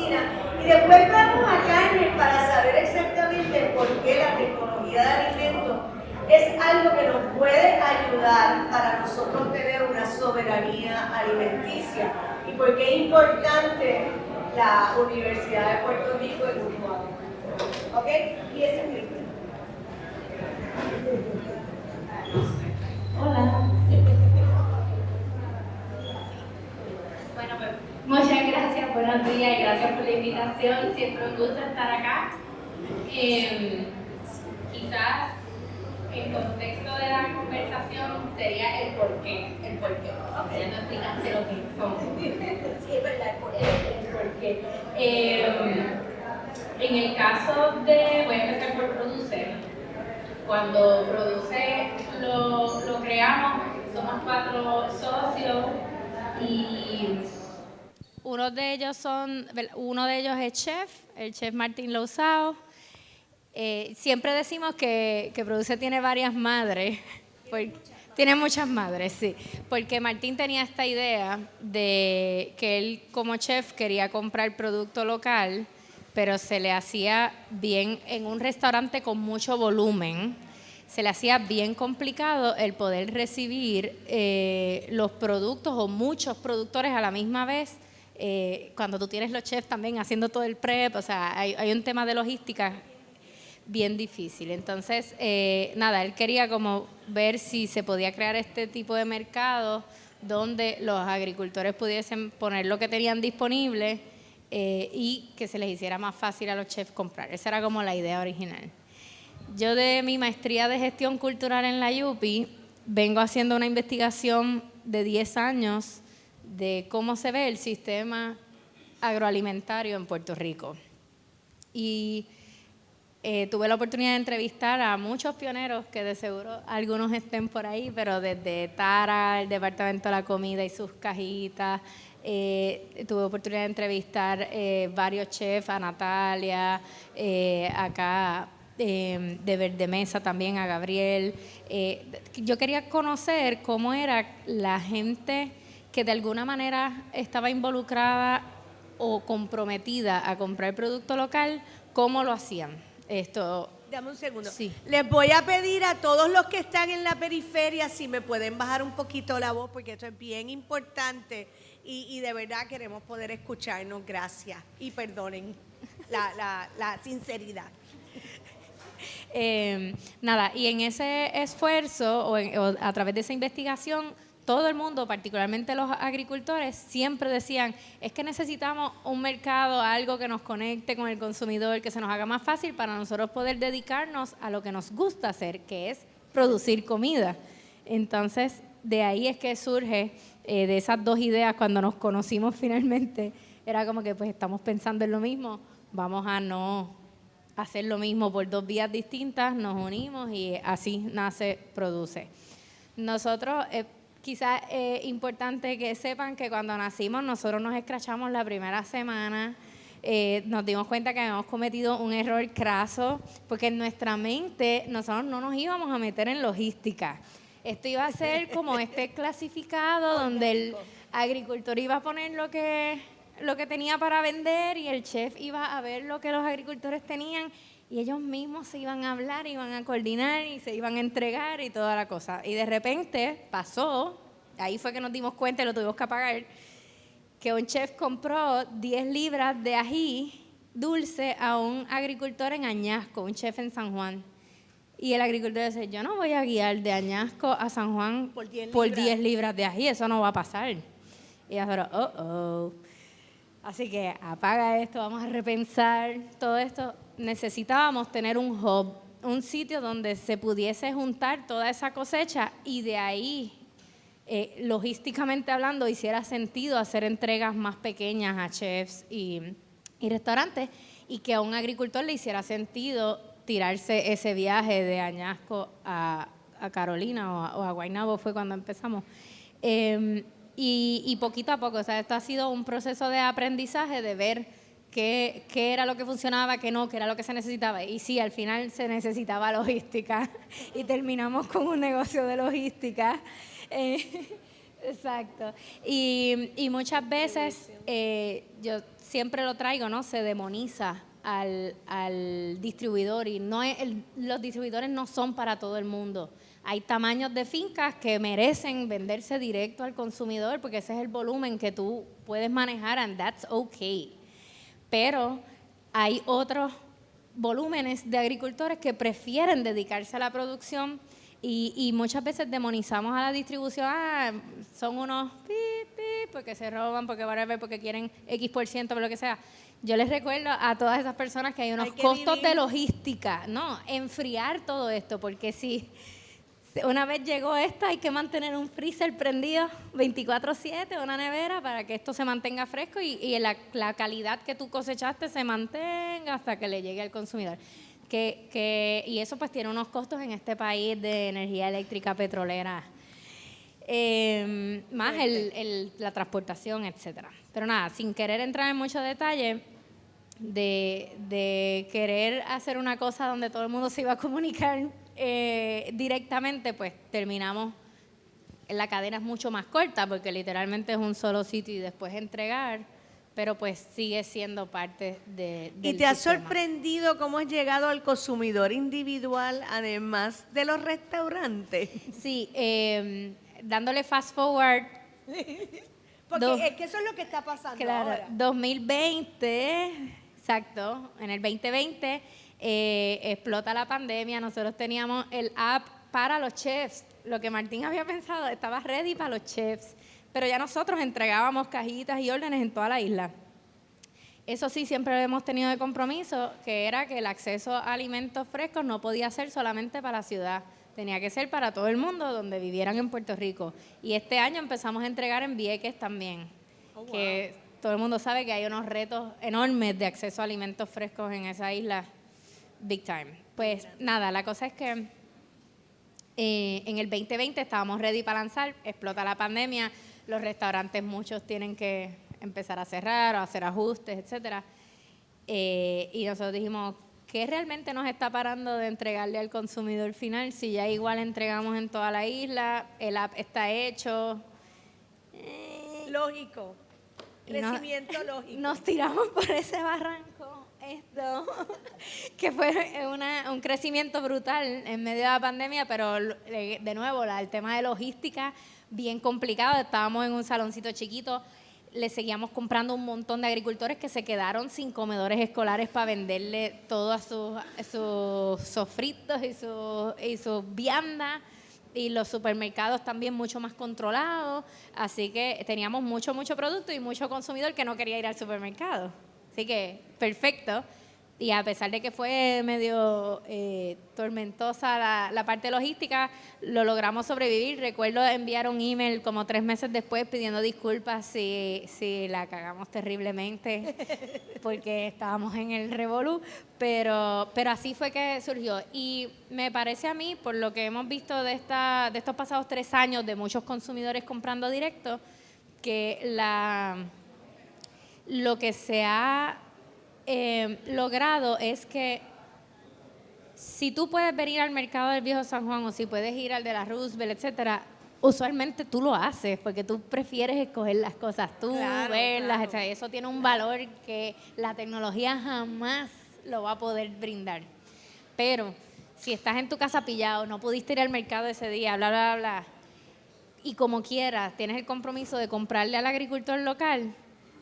cocina. Y después vamos a carne para saber exactamente por qué la tecnología de alimentos es algo que nos puede ayudar para nosotros tener una soberanía alimenticia y por qué es importante la Universidad de Puerto Rico y Grupo A. ¿Ok? Y ese es mi tema. Hola. Bueno, pues muchas gracias, buenos días y gracias por la invitación. Siempre un gusto estar acá. Quizás el contexto de la conversación sería el porqué. El porqué. Ya no explicaste lo que son. Sí, es verdad, el porqué. En el caso de, voy a empezar por Produce. Cuando Produce lo creamos, somos 4 socios y uno de ellos es el chef Martín Lousao. Siempre decimos que Produce tiene varias madres, tiene muchas madres, sí, porque Martín tenía esta idea de que él como chef quería comprar producto local, pero se le hacía bien en un restaurante con mucho volumen, se le hacía bien complicado el poder recibir los productos o muchos productores a la misma vez. Cuando tú tienes los chefs también haciendo todo el prep, o sea, hay un tema de logística bien difícil. Entonces, él quería como ver si se podía crear este tipo de mercado donde los agricultores pudiesen poner lo que tenían disponible y que se les hiciera más fácil a los chefs comprar. Esa era como la idea original. Yo de mi maestría de gestión cultural en la UPI vengo haciendo una investigación de 10 años de cómo se ve el sistema agroalimentario en Puerto Rico. Y tuve la oportunidad de entrevistar a muchos pioneros, que de seguro algunos estén por ahí, pero desde Tara, el Departamento de la Comida y sus cajitas, tuve oportunidad de entrevistar varios chefs, a Natalia, acá de Verde Mesa también, a Gabriel. Yo quería conocer cómo era la gente que de alguna manera estaba involucrada o comprometida a comprar producto local, cómo lo hacían. Dame un segundo. Sí. Les voy a pedir a todos los que están en la periferia si me pueden bajar un poquito la voz porque esto es bien importante y de verdad queremos poder escucharnos. Gracias y perdonen la sinceridad. Y en ese esfuerzo o a través de esa investigación, todo el mundo, particularmente los agricultores, siempre decían, es que necesitamos un mercado, algo que nos conecte con el consumidor, que se nos haga más fácil para nosotros poder dedicarnos a lo que nos gusta hacer, que es producir comida. Entonces, de ahí es que surge de esas dos ideas, cuando nos conocimos finalmente, era como que pues estamos pensando en lo mismo, vamos a no hacer lo mismo por dos vías distintas, nos unimos y así nace Produce. Nosotros, quizás es importante que sepan que cuando nacimos nosotros nos escrachamos la primera semana, nos dimos cuenta que habíamos cometido un error craso, porque en nuestra mente nosotros no nos íbamos a meter en logística. Esto iba a ser como clasificado donde el agricultor iba a poner lo que tenía para vender y el chef iba a ver lo que los agricultores tenían y ellos mismos se iban a hablar, iban a coordinar y se iban a entregar y toda la cosa. Y de repente pasó, ahí fue que nos dimos cuenta y lo tuvimos que apagar, que un chef compró 10 libras de ají dulce a un agricultor en Añasco, un chef en San Juan. Y el agricultor dice, yo no voy a guiar de Añasco a San Juan por 10 libras de ají, eso no va a pasar. Y nosotros, Así que apaga esto, vamos a repensar todo esto. Necesitábamos tener un hub, un sitio donde se pudiese juntar toda esa cosecha y de ahí, logísticamente hablando, hiciera sentido hacer entregas más pequeñas a chefs y restaurantes y que a un agricultor le hiciera sentido tirarse ese viaje de Añasco a Carolina o a Guaynabo, fue cuando empezamos. Y poquito a poco, o sea, esto ha sido un proceso de aprendizaje, de ver qué era lo que funcionaba, qué no, qué era lo que se necesitaba. Y sí, al final se necesitaba logística y terminamos con un negocio de logística. Exacto. Y muchas veces, yo siempre lo traigo, ¿no? Se demoniza al distribuidor y no los distribuidores no son para todo el mundo. Hay tamaños de fincas que merecen venderse directo al consumidor porque ese es el volumen que tú puedes manejar and that's okay. Pero hay otros volúmenes de agricultores que prefieren dedicarse a la producción y muchas veces demonizamos a la distribución, son unos porque se roban, porque whatever, porque quieren X%, por lo que sea. Yo les recuerdo a todas esas personas que hay unos costos de logística, no, enfriar todo esto, porque si una vez llegó esto, hay que mantener un freezer prendido 24/7, una nevera, para que esto se mantenga fresco y la calidad que tú cosechaste se mantenga hasta que le llegue al consumidor. Y eso pues tiene unos costos en este país de energía eléctrica petrolera, más la transportación, etcétera. Pero nada, sin querer entrar en mucho detalle, de querer hacer una cosa donde todo el mundo se iba a comunicar directamente, pues terminamos, la cadena es mucho más corta porque literalmente es un solo sitio y después entregar, pero pues sigue siendo parte del ¿Y te ha sistema. sorprendido cómo has llegado al consumidor individual, además de los restaurantes? Sí, dándole fast forward. Porque es que eso es lo que está pasando ahora. 2020, exacto, en el 2020 explota la pandemia, nosotros teníamos el app para los chefs, lo que Martín había pensado, estaba ready para los chefs, pero ya nosotros entregábamos cajitas y órdenes en toda la isla. Eso sí, siempre lo hemos tenido de compromiso, que era que el acceso a alimentos frescos no podía ser solamente para la ciudad, tenía que ser para todo el mundo donde vivieran en Puerto Rico. Y este año empezamos a entregar en Vieques también, que todo el mundo sabe que hay unos retos enormes de acceso a alimentos frescos en esa isla, big time. Pues nada, la cosa es que en el 2020 estábamos ready para lanzar, explota la pandemia, los restaurantes muchos tienen que empezar a cerrar o hacer ajustes, etcétera. Y nosotros dijimos, ¿qué realmente nos está parando de entregarle al consumidor final? Si ya igual entregamos en toda la isla, el app está hecho. Lógico. Crecimiento lógico. Nos tiramos por ese barranco, que fue un crecimiento brutal en medio de la pandemia, pero de nuevo, el tema de logística, bien complicado. Estábamos en un saloncito chiquito, le seguíamos comprando un montón de agricultores que se quedaron sin comedores escolares para venderle todos sus sofritos y sus viandas, y los supermercados también mucho más controlados, así que teníamos mucho producto y mucho consumidor que no quería ir al supermercado. Así que perfecto. Y a pesar de que fue medio tormentosa la parte logística, lo logramos sobrevivir. Recuerdo enviar un email como 3 meses después pidiendo disculpas si la cagamos terriblemente porque estábamos en el revolú, pero así fue que surgió. Y me parece a mí, por lo que hemos visto de estos pasados 3 años de muchos consumidores comprando directo, que lo que se ha logrado es que si tú puedes venir al mercado del Viejo San Juan o si puedes ir al de la Roosevelt, etcétera, usualmente tú lo haces porque tú prefieres escoger las cosas tú, verlas, claro. Etcétera. Eso tiene un valor que la tecnología jamás lo va a poder brindar. Pero si estás en tu casa pillado, no pudiste ir al mercado ese día, bla, bla, bla, y como quieras tienes el compromiso de comprarle al agricultor local,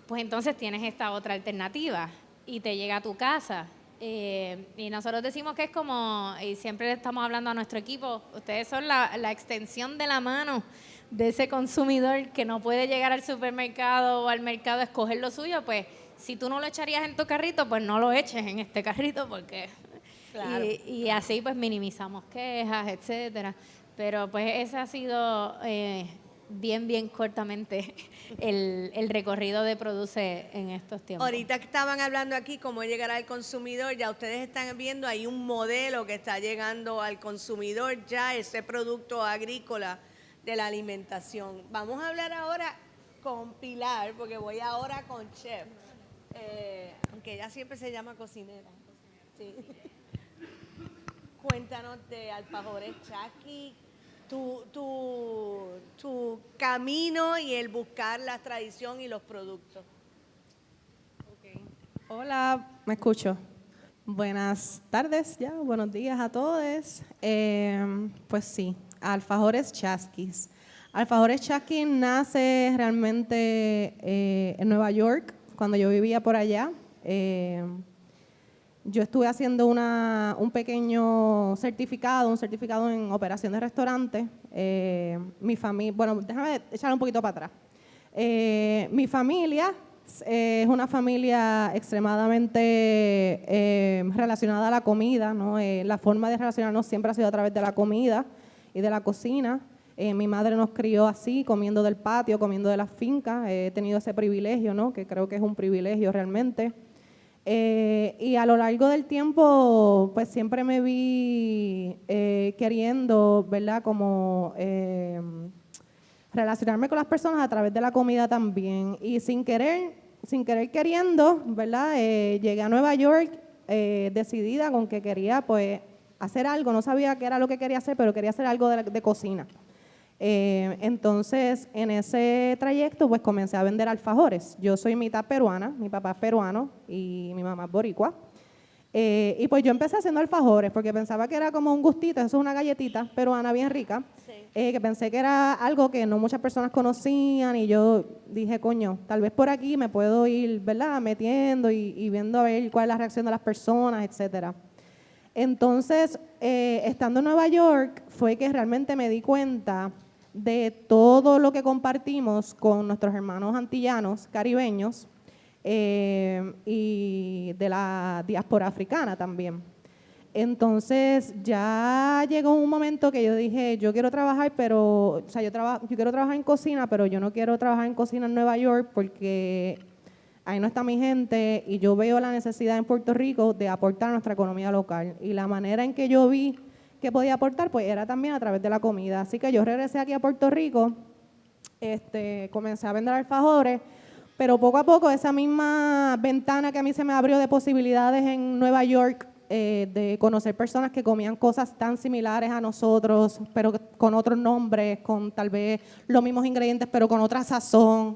pues entonces tienes esta otra alternativa y te llega a tu casa. Y nosotros decimos que es como, y siempre le estamos hablando a nuestro equipo, ustedes son la extensión de la mano de ese consumidor que no puede llegar al supermercado o al mercado a escoger lo suyo, pues si tú no lo echarías en tu carrito, pues no lo eches en este carrito porque... Claro. Y así pues minimizamos quejas, etcétera. Pero pues ese ha sido... bien cortamente el recorrido de Produce en estos tiempos. Ahorita que estaban hablando aquí cómo llegar al consumidor, ya ustedes están viendo ahí un modelo que está llegando al consumidor ya, ese producto agrícola de la alimentación. Vamos a hablar ahora con Pilar, porque voy ahora con Chef, aunque ella siempre se llama cocinera. Sí. Cuéntanos de Alfajores Chaki. tu camino y el buscar la tradición y los productos. Okay. Hola, me escucho. Buenas tardes ya, buenos días a todos. Pues sí, Alfajores Chasquis. Alfajores Chasquis nace realmente en Nueva York, cuando yo vivía por allá. Yo estuve haciendo un pequeño certificado, un certificado en operación de restaurante. Mi familia, bueno, déjame echarle un poquito para atrás. Mi familia es una familia extremadamente relacionada a la comida, ¿no? La forma de relacionarnos siempre ha sido a través de la comida y de la cocina. Mi madre nos crió así, comiendo del patio, comiendo de las fincas. He tenido ese privilegio, ¿no? Que creo que es un privilegio realmente. Y a lo largo del tiempo, pues siempre me vi queriendo, ¿verdad? Como relacionarme con las personas a través de la comida también. Y sin querer queriendo, ¿verdad? Llegué a Nueva York decidida con que quería, pues, hacer algo. No sabía qué era lo que quería hacer, pero quería hacer algo de cocina. Entonces, en ese trayecto, pues comencé a vender alfajores. Yo soy mitad peruana, mi papá es peruano y mi mamá es boricua. Y pues yo empecé haciendo alfajores porque pensaba que era como un gustito, eso es una galletita peruana bien rica, sí. Que pensé que era algo que no muchas personas conocían y yo dije, coño, tal vez por aquí me puedo ir, ¿verdad?, metiendo y viendo a ver cuál es la reacción de las personas, etcétera. Entonces, estando en Nueva York, fue que realmente me di cuenta de todo lo que compartimos con nuestros hermanos antillanos, caribeños, y de la diáspora africana también. Entonces, ya llegó un momento que yo dije, yo quiero trabajar, pero, o sea, yo quiero trabajar en cocina, pero yo no quiero trabajar en cocina en Nueva York porque ahí no está mi gente y yo veo la necesidad en Puerto Rico de aportar a nuestra economía local. Y la manera en que yo vi que podía aportar, pues era también a través de la comida. Así que yo regresé aquí a Puerto Rico, comencé a vender alfajores, pero poco a poco esa misma ventana que a mí se me abrió de posibilidades en Nueva York, de conocer personas que comían cosas tan similares a nosotros, pero con otros nombres, con tal vez los mismos ingredientes, pero con otra sazón.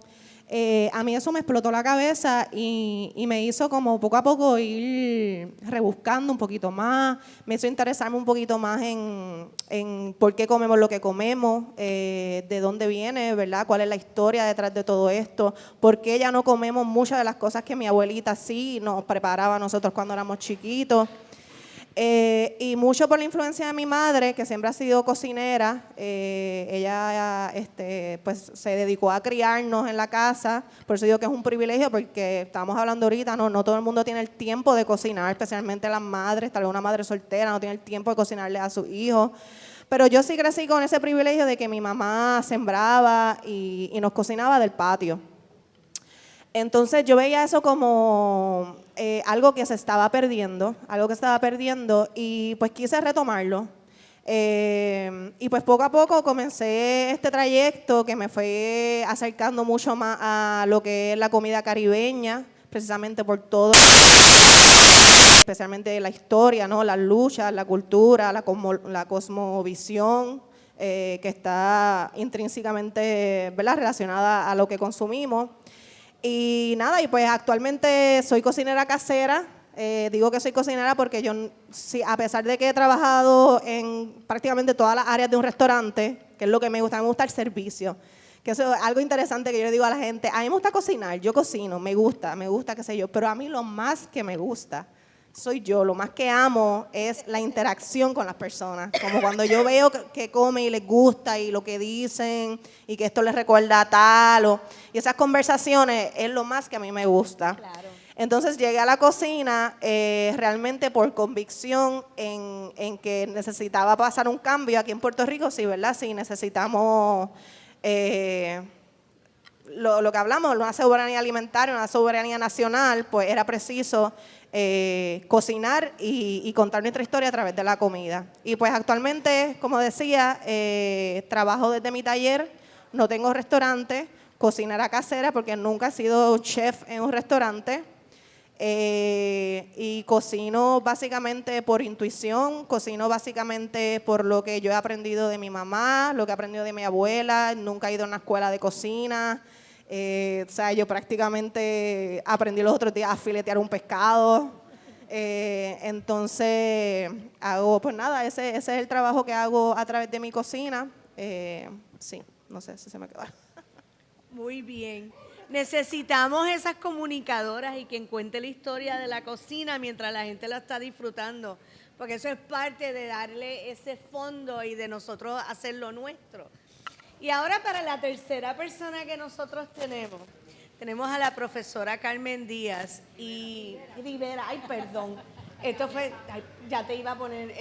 A mí eso me explotó la cabeza y me hizo como poco a poco ir rebuscando un poquito más, me hizo interesarme un poquito más en por qué comemos lo que comemos, de dónde viene, ¿verdad? Cuál es la historia detrás de todo esto, por qué ya no comemos muchas de las cosas que mi abuelita sí nos preparaba a nosotros cuando éramos chiquitos. Y mucho por la influencia de mi madre, que siempre ha sido cocinera. Ella pues se dedicó a criarnos en la casa, por eso digo que es un privilegio, porque estamos hablando ahorita, no todo el mundo tiene el tiempo de cocinar, especialmente las madres, tal vez una madre soltera no tiene el tiempo de cocinarle a sus hijos. Pero yo sí crecí con ese privilegio de que mi mamá sembraba y nos cocinaba del patio. Entonces yo veía eso como algo que se estaba perdiendo, y pues quise retomarlo. Y pues poco a poco comencé este trayecto que me fue acercando mucho más a lo que es la comida caribeña, precisamente por todo, especialmente la historia, ¿no? Las luchas, la cultura, la cosmovisión, que está intrínsecamente, ¿verdad?, relacionada a lo que consumimos. Y nada, y pues actualmente soy cocinera casera. Digo que soy cocinera porque yo, sí, a pesar de que he trabajado en prácticamente todas las áreas de un restaurante, que es lo que me gusta el servicio, que eso es algo interesante que yo le digo a la gente, a mí me gusta cocinar, yo cocino, me gusta, qué sé yo, pero a mí lo más que me gusta soy yo, lo más que amo es la interacción con las personas, como cuando yo veo que comen y les gusta y lo que dicen y que esto les recuerda a tal, y esas conversaciones es lo más que a mí me gusta. Claro. Entonces llegué a la cocina realmente por convicción en que necesitaba pasar un cambio aquí en Puerto Rico, sí, ¿verdad? Sí, necesitamos lo que hablamos, una soberanía alimentaria, una soberanía nacional, pues era preciso cocinar y contar nuestra historia a través de la comida. Y pues actualmente, como decía, trabajo desde mi taller, no tengo restaurante, cocinera casera porque nunca he sido chef en un restaurante. Y cocino básicamente por intuición, cocino básicamente por lo que yo he aprendido de mi mamá, lo que he aprendido de mi abuela, nunca he ido a una escuela de cocina. O sea, yo prácticamente aprendí los otros días a filetear un pescado. Entonces, hago, pues nada, ese es el trabajo que hago a través de mi cocina. Sí, no sé si se me quedó. Muy bien. Necesitamos esas comunicadoras y quien cuente la historia de la cocina mientras la gente la está disfrutando, porque eso es parte de darle ese fondo y de nosotros hacer lo nuestro. Y ahora para la tercera persona que nosotros tenemos a la profesora Carmen Díaz y Rivera, ay perdón, esto fue, ay, ya te iba a poner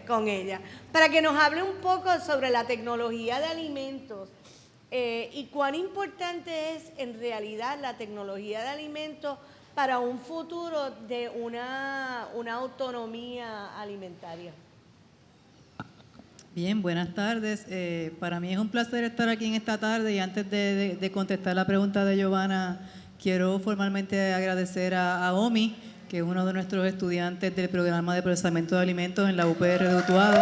con ella, para que nos hable un poco sobre la tecnología de alimentos. Y cuán importante es en realidad la tecnología de alimentos para un futuro de una autonomía alimentaria. Bien, buenas tardes. Para mí es un placer estar aquí en esta tarde y antes de contestar la pregunta de Giovanna, quiero formalmente agradecer a OMI, que es uno de nuestros estudiantes del programa de procesamiento de alimentos en la UPR de Utuado.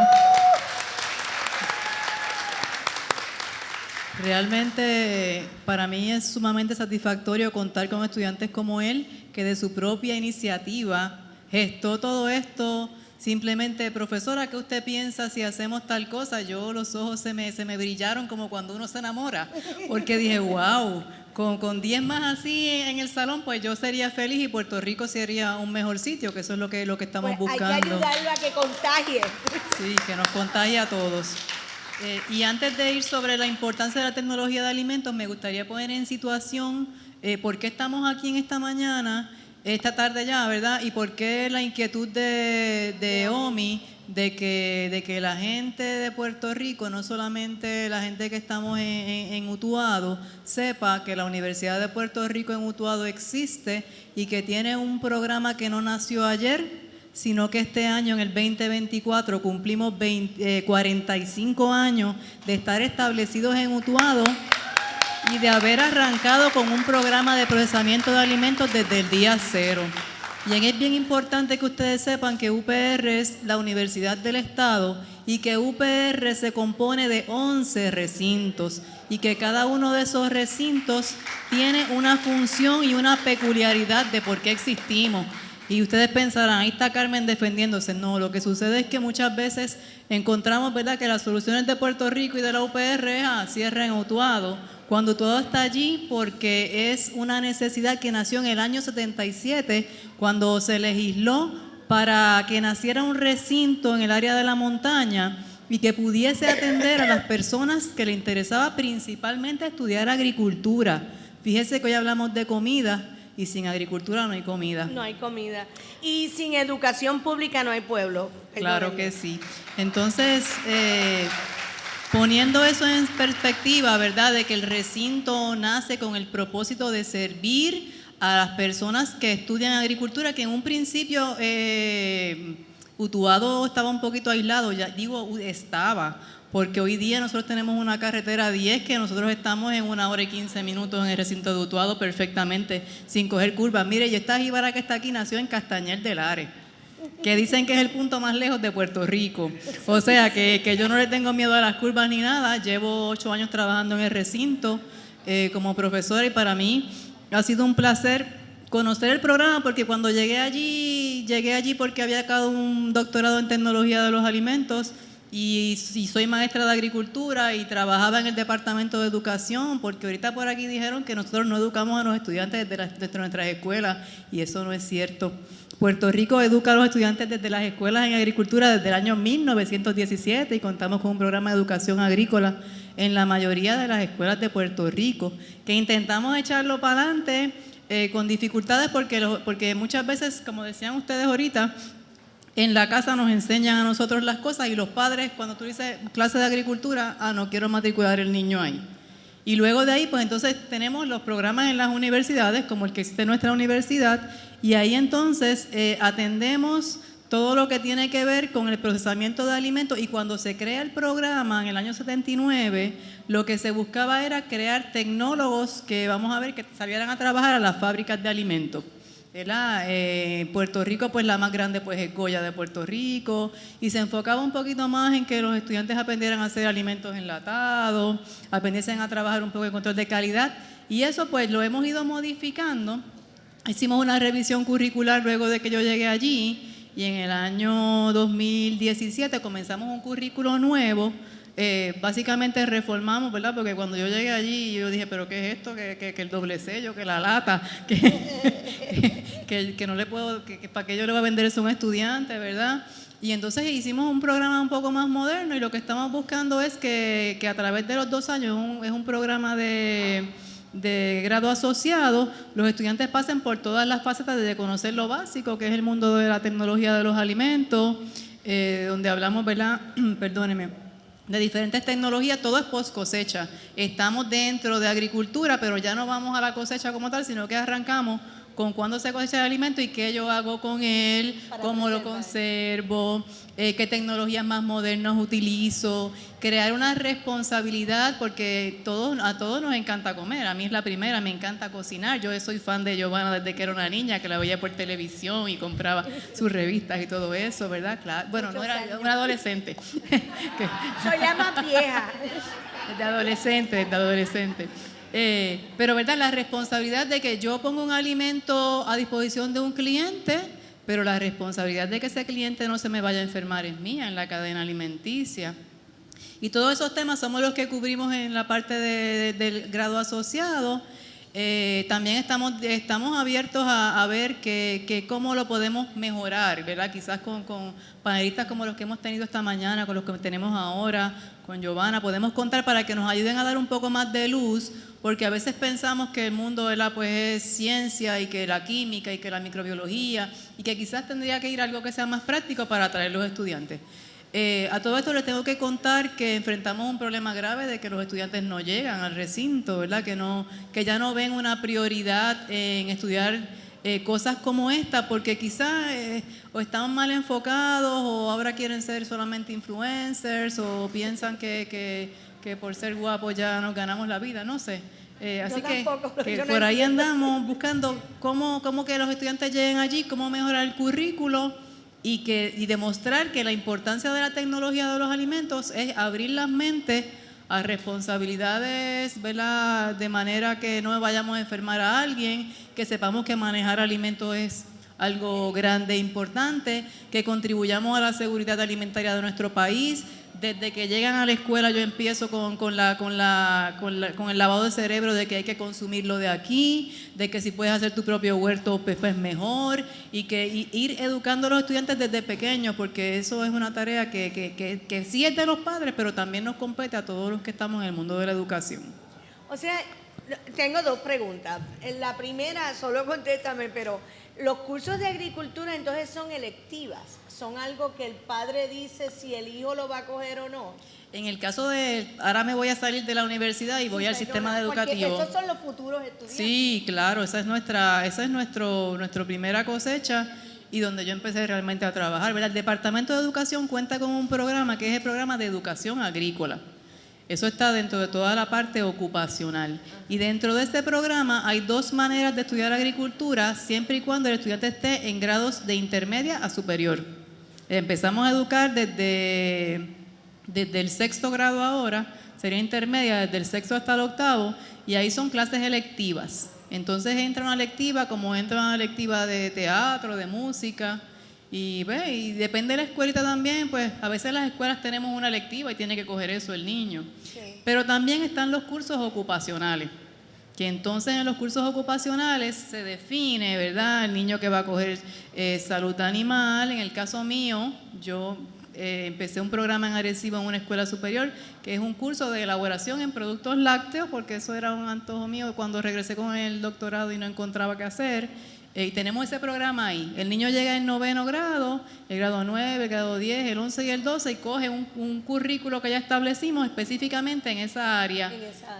Realmente para mí es sumamente satisfactorio contar con estudiantes como él, que de su propia iniciativa gestó todo esto. Simplemente, profesora, ¿qué usted piensa si hacemos tal cosa? Yo los ojos se me brillaron como cuando uno se enamora, porque dije, wow, con 10 más así en el salón, pues yo sería feliz y Puerto Rico sería un mejor sitio, que eso es lo que estamos pues buscando. hay que ayudarlo a que contagie. Sí, que nos contagie a todos. Y antes de ir sobre la importancia de la tecnología de alimentos, me gustaría poner en situación por qué estamos aquí en esta mañana, esta tarde ya, ¿verdad? Y por qué la inquietud de OMI de que la gente de Puerto Rico, no solamente la gente que estamos en Utuado, sepa que la Universidad de Puerto Rico en Utuado existe y que tiene un programa que no nació ayer, sino que este año, en el 2024, cumplimos 45 años de estar establecidos en Utuado y de haber arrancado con un programa de procesamiento de alimentos desde el día cero. Y es bien importante que ustedes sepan que UPR es la Universidad del Estado y que UPR se compone de 11 recintos y que cada uno de esos recintos tiene una función y una peculiaridad de por qué existimos. Y ustedes pensarán, ahí está Carmen defendiéndose. No, lo que sucede es que muchas veces encontramos, ¿verdad?, que las soluciones de Puerto Rico y de la UPR es cierren Utuado, cuando Utuado está allí porque es una necesidad que nació en el año 77, cuando se legisló para que naciera un recinto en el área de la montaña y que pudiese atender a las personas que le interesaba principalmente estudiar agricultura. Fíjese que hoy hablamos de comida, y sin agricultura no hay comida. No hay comida. Y sin educación pública no hay pueblo. Claro que sí. Entonces, poniendo eso en perspectiva, ¿verdad?, de que el recinto nace con el propósito de servir a las personas que estudian agricultura, que en un principio Utuado estaba un poquito aislado, ya digo estaba, porque hoy día nosotros tenemos una carretera 10 que nosotros estamos en 1 hora y 15 minutos en el recinto de Utuado perfectamente, sin coger curvas. Mire, y esta jíbara que está aquí nació en Castañer del Are, que dicen que es el punto más lejos de Puerto Rico. O sea, que yo no le tengo miedo a las curvas ni nada. Llevo 8 años trabajando en el recinto como profesora y para mí ha sido un placer conocer el programa, porque cuando llegué allí porque había sacado un doctorado en tecnología de los alimentos y soy maestra de agricultura y trabajaba en el departamento de educación, porque ahorita por aquí dijeron que nosotros no educamos a los estudiantes desde nuestras escuelas y eso no es cierto. Puerto Rico educa a los estudiantes desde las escuelas en agricultura desde el año 1917 y contamos con un programa de educación agrícola en la mayoría de las escuelas de Puerto Rico, que intentamos echarlo para adelante con dificultades porque muchas veces, como decían ustedes ahorita, en la casa nos enseñan a nosotros las cosas y los padres, cuando tú dices clase de agricultura, no quiero matricular el niño ahí. Y luego de ahí, pues entonces tenemos los programas en las universidades, como el que existe en nuestra universidad, y ahí entonces atendemos todo lo que tiene que ver con el procesamiento de alimentos. Y cuando se crea el programa en el año 79, lo que se buscaba era crear tecnólogos que, vamos a ver, que salieran a trabajar a las fábricas de alimentos. ¿verdad? Puerto Rico, pues la más grande pues es Goya de Puerto Rico, y se enfocaba un poquito más en que los estudiantes aprendieran a hacer alimentos enlatados, aprendiesen a trabajar un poco en control de calidad, y eso pues lo hemos ido modificando. Hicimos una revisión curricular luego de que yo llegué allí, y en el año 2017 comenzamos un currículo nuevo. Básicamente reformamos, ¿verdad? Porque cuando yo llegué allí, yo dije, ¿pero qué es esto? Que el doble sello, que la lata, que no le puedo, que para qué yo le voy a vender eso a un estudiante, ¿verdad? Y entonces hicimos un programa un poco más moderno, y lo que estamos buscando es que a través de los 2 años, es un programa de grado asociado, los estudiantes pasen por todas las facetas de conocer lo básico, que es el mundo de la tecnología de los alimentos, donde hablamos, ¿verdad? Perdónenme, de diferentes tecnologías. Todo es post cosecha. Estamos dentro de agricultura, pero ya no vamos a la cosecha como tal, sino que arrancamos con cuándo se cosecha el alimento y qué yo hago con él, cómo lo conservo, qué tecnologías más modernas utilizo, crear una responsabilidad, porque a todos nos encanta comer. A mí es la primera, me encanta cocinar. Yo soy fan de Giovanna desde que era una niña, que la veía por televisión y compraba sus revistas y todo eso, ¿verdad? Claro. Bueno, no era una adolescente. Soy la más vieja. Desde adolescente. Pero verdad, la responsabilidad de que yo pongo un alimento a disposición de un cliente, pero la responsabilidad de que ese cliente no se me vaya a enfermar es mía en la cadena alimenticia. Y todos esos temas somos los que cubrimos en la parte del grado asociado. También estamos abiertos a ver que cómo lo podemos mejorar, ¿verdad? Quizás con panelistas como los que hemos tenido esta mañana, con los que tenemos ahora, con Giovanna, podemos contar para que nos ayuden a dar un poco más de luz, porque a veces pensamos que el mundo, ¿verdad?, pues es ciencia, y que la química y que la microbiología, y que quizás tendría que ir algo que sea más práctico para atraer los estudiantes. A todo esto les tengo que contar que enfrentamos un problema grave de que los estudiantes no llegan al recinto, ¿verdad? Que ya no ven una prioridad en estudiar cosas como esta, porque quizás o están mal enfocados, o ahora quieren ser solamente influencers, o piensan que por ser guapos ya nos ganamos la vida, no sé. Así que por ahí andamos buscando cómo que los estudiantes lleguen allí, cómo mejorar el currículo, y demostrar que la importancia de la tecnología de los alimentos es abrir las mentes a responsabilidades, ¿verdad?, de manera que no vayamos a enfermar a alguien, que sepamos que manejar alimentos es algo grande e importante, que contribuyamos a la seguridad alimentaria de nuestro país. Desde que llegan a la escuela yo empiezo con el lavado de cerebro de que hay que consumirlo de aquí, de que si puedes hacer tu propio huerto pues mejor, y ir educando a los estudiantes desde pequeños, porque eso es una tarea que sí es de los padres, pero también nos compete a todos los que estamos en el mundo de la educación. O sea, tengo 2 preguntas. En la primera, solo contéstame, pero los cursos de agricultura entonces son electivas, son algo que el padre dice si el hijo lo va a coger o no. En el caso ahora me voy a salir de la universidad y voy al sistema educativo. Porque esos son los futuros estudiantes. Sí, claro, esa es nuestra primera cosecha, y donde yo empecé realmente a trabajar, ¿verdad? El Departamento de Educación cuenta con un programa que es el programa de educación agrícola. Eso está dentro de toda la parte ocupacional. Y dentro de este programa hay 2 maneras de estudiar agricultura, siempre y cuando el estudiante esté en grados de intermedia a superior. Empezamos a educar desde el 6º grado ahora, sería intermedia, desde el 6º hasta el 8º, y ahí son clases electivas. Entonces entra una electiva, como entra una electiva de teatro, de música, y depende de la escuelita también, pues a veces las escuelas tenemos una electiva y tiene que coger eso el niño. Sí. Pero también están los cursos ocupacionales, que entonces en los cursos ocupacionales se define, ¿verdad?, el niño que va a coger salud animal. En el caso mío, yo empecé un programa en Arecibo en una escuela superior, que es un curso de elaboración en productos lácteos, porque eso era un antojo mío cuando regresé con el doctorado y no encontraba qué hacer. Y tenemos ese programa ahí. El niño llega en 9º grado, el grado 9, el grado 10, el 11 y el 12, y coge un currículo que ya establecimos específicamente en esa área.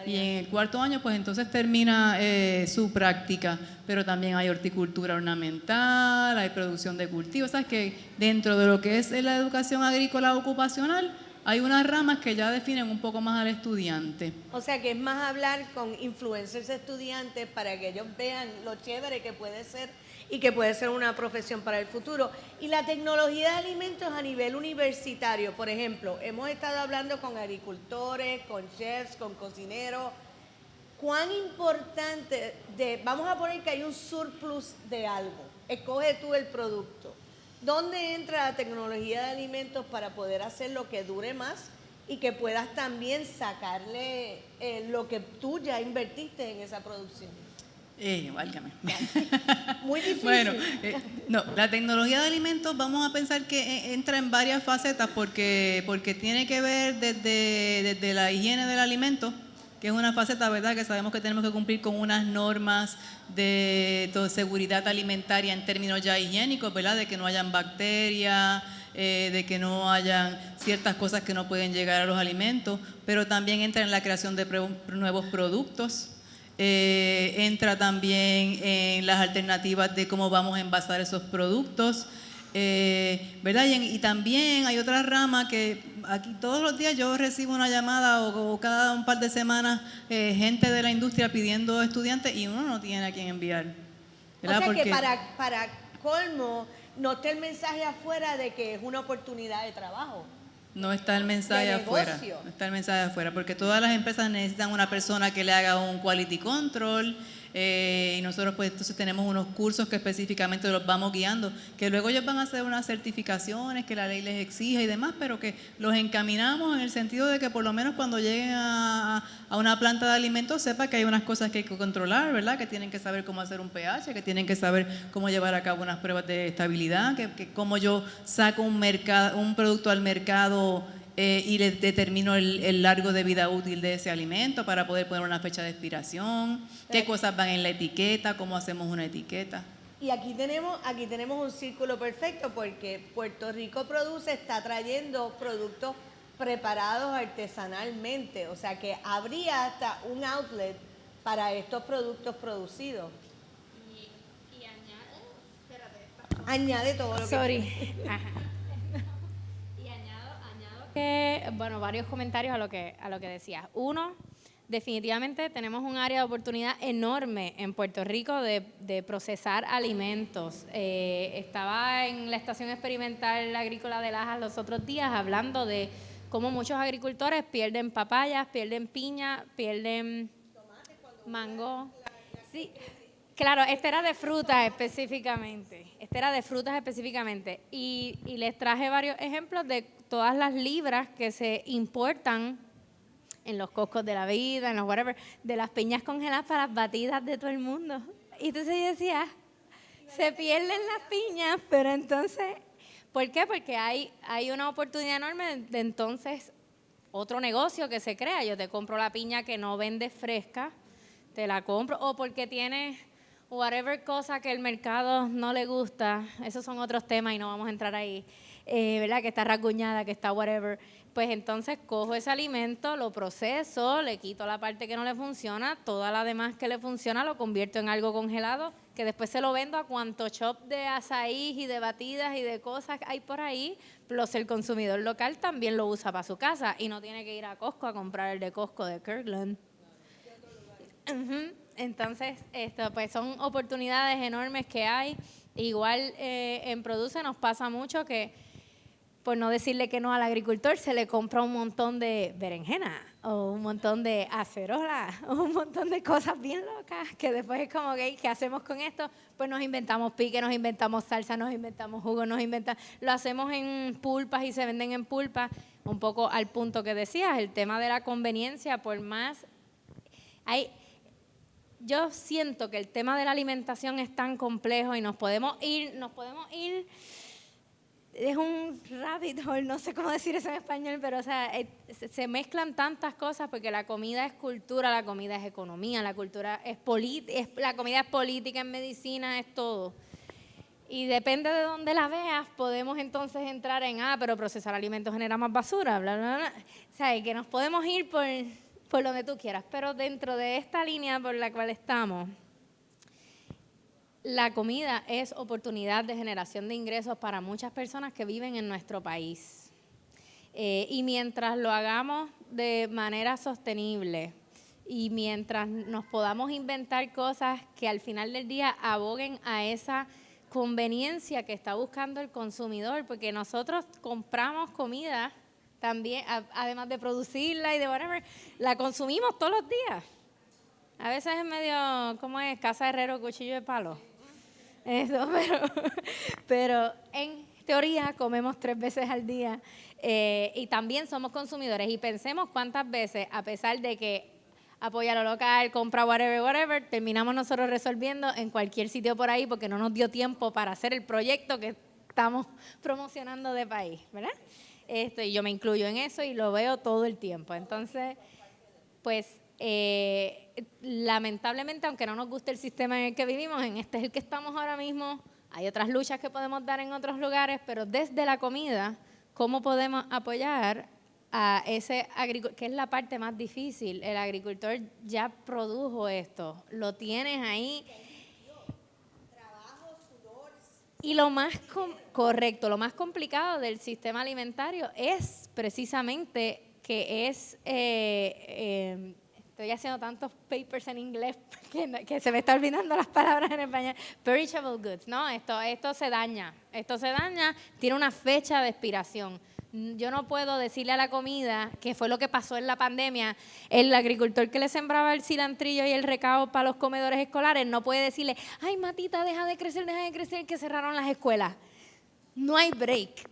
Y en el 4º año, pues entonces termina su práctica. Pero también hay horticultura ornamental, hay producción de cultivos. ¿Sabes? Que dentro de lo que es la educación agrícola ocupacional, hay unas ramas que ya definen un poco más al estudiante. O sea que es más hablar con influencers estudiantes para que ellos vean lo chévere que puede ser y que puede ser una profesión para el futuro. Y la tecnología de alimentos a nivel universitario, por ejemplo, hemos estado hablando con agricultores, con chefs, con cocineros. ¿Cuán importante vamos a poner que hay un surplus de algo, escoge tú el producto? ¿Dónde entra la tecnología de alimentos para poder hacer lo que dure más y que puedas también sacarle lo que tú ya invertiste en esa producción? Válgame. Muy difícil. Bueno, no, la tecnología de alimentos vamos a pensar que entra en varias facetas porque tiene que ver desde la higiene del alimento, que es una faceta, ¿verdad?, que sabemos que tenemos que cumplir con unas normas de seguridad alimentaria en términos ya higiénicos, ¿verdad?, de que no hayan bacterias, de que no hayan ciertas cosas que no pueden llegar a los alimentos, pero también entra en la creación de nuevos productos. Entra también en las alternativas de cómo vamos a envasar esos productos, ¿verdad? Y también hay otra rama que aquí todos los días yo recibo una llamada o cada un par de semanas gente de la industria pidiendo estudiantes y uno no tiene a quién enviar, ¿verdad? O sea Porque que para colmo no está el mensaje afuera de que es una oportunidad de trabajo. no está el mensaje de afuera, negocio. no está el mensaje afuera, porque todas las empresas necesitan una persona que le haga un quality control, y nosotros pues entonces tenemos unos cursos que específicamente los vamos guiando, que luego ellos van a hacer unas certificaciones que la ley les exige y demás, pero que los encaminamos en el sentido de que por lo menos cuando lleguen a una planta de alimentos sepa que hay unas cosas que hay que controlar, ¿verdad? Que tienen que saber cómo hacer un pH, que tienen que saber cómo llevar a cabo unas pruebas de estabilidad, que cómo yo saco un producto al mercado y le determino el largo de vida útil de ese alimento para poder poner una fecha de expiración, qué cosas van en la etiqueta, cómo hacemos una etiqueta. Y aquí tenemos un círculo perfecto porque Puerto Rico está trayendo productos preparados artesanalmente, o sea que habría hasta un outlet para estos productos producidos. Y Añade todo lo que Sorry. Ajá. Y añado que, bueno, varios comentarios a lo que decías. Uno, definitivamente tenemos un área de oportunidad enorme en Puerto Rico de procesar alimentos. Estaba en la Estación Experimental Agrícola de Lajas los otros días hablando de cómo muchos agricultores pierden papayas, pierden piña, pierden mango. Sí, claro, este era de frutas específicamente. Y les traje varios ejemplos de todas las libras que se importan en los Costcos de la vida, en los whatever, de las piñas congeladas para las batidas de todo el mundo. Y entonces yo decía, se pierden las piñas, pero entonces, ¿por qué? Porque hay una oportunidad enorme de entonces otro negocio que se crea. Yo te compro la piña que no vende fresca, te la compro, o porque tienes whatever cosa que el mercado no le gusta, esos son otros temas y no vamos a entrar ahí, ¿verdad? Que está rasguñada, que está whatever, pues entonces cojo ese alimento, lo proceso, le quito la parte que no le funciona, toda la demás que le funciona lo convierto en algo congelado, que después se lo vendo a cuanto shop de azaí y de batidas y de cosas hay por ahí, plus el consumidor local también lo usa para su casa y no tiene que ir a Costco a comprar el de Costco de Kirkland. Entonces, pues son oportunidades enormes que hay. Igual en Produce nos pasa mucho que, por no decirle que no al agricultor, se le compra un montón de berenjena o un montón de acerola o un montón de cosas bien locas que después es como que, ¿qué hacemos con esto? Pues nos inventamos pique, nos inventamos salsa, nos inventamos jugo, lo hacemos en pulpas y se venden en pulpas. Un poco al punto que decías, el tema de la conveniencia, por más... Yo siento que el tema de la alimentación es tan complejo y nos podemos ir, es un rabbit hole, no sé cómo decir eso en español, pero o sea, se mezclan tantas cosas porque la comida es cultura, la comida es economía, la comida es política, es medicina, es todo. Y depende de dónde la veas, podemos entonces entrar en, pero procesar alimentos genera más basura, bla, bla, bla. O sea, que nos podemos ir por donde tú quieras, pero dentro de esta línea por la cual estamos, la comida es oportunidad de generación de ingresos para muchas personas que viven en nuestro país. Y mientras lo hagamos de manera sostenible y mientras nos podamos inventar cosas que al final del día aboguen a esa conveniencia que está buscando el consumidor, porque nosotros compramos comida también, además de producirla y de whatever, la consumimos todos los días. A veces es medio, ¿cómo es? Casa de herrero, cuchillo de palo. Eso, pero en teoría comemos 3 veces al día y también somos consumidores. Y pensemos cuántas veces, a pesar de que apoya lo local, compra whatever, terminamos nosotros resolviendo en cualquier sitio por ahí porque no nos dio tiempo para hacer el proyecto que estamos promocionando de país, ¿verdad? Y yo me incluyo en eso y lo veo todo el tiempo. Entonces, pues lamentablemente, aunque no nos guste el sistema en el que vivimos, en este es el que estamos ahora mismo, hay otras luchas que podemos dar en otros lugares, pero desde la comida, ¿cómo podemos apoyar a ese agricultor? Que es la parte más difícil. El agricultor ya produjo esto, lo tienes ahí. Y lo más correcto, lo más complicado del sistema alimentario es precisamente que es, estoy haciendo tantos papers en inglés que se me está olvidando las palabras en español, perishable goods, ¿no? Esto se daña, tiene una fecha de expiración. Yo no puedo decirle a la comida, que fue lo que pasó en la pandemia, el agricultor que le sembraba el cilantrillo y el recao para los comedores escolares, no puede decirle, ay, Matita, deja de crecer, que cerraron las escuelas. No hay break.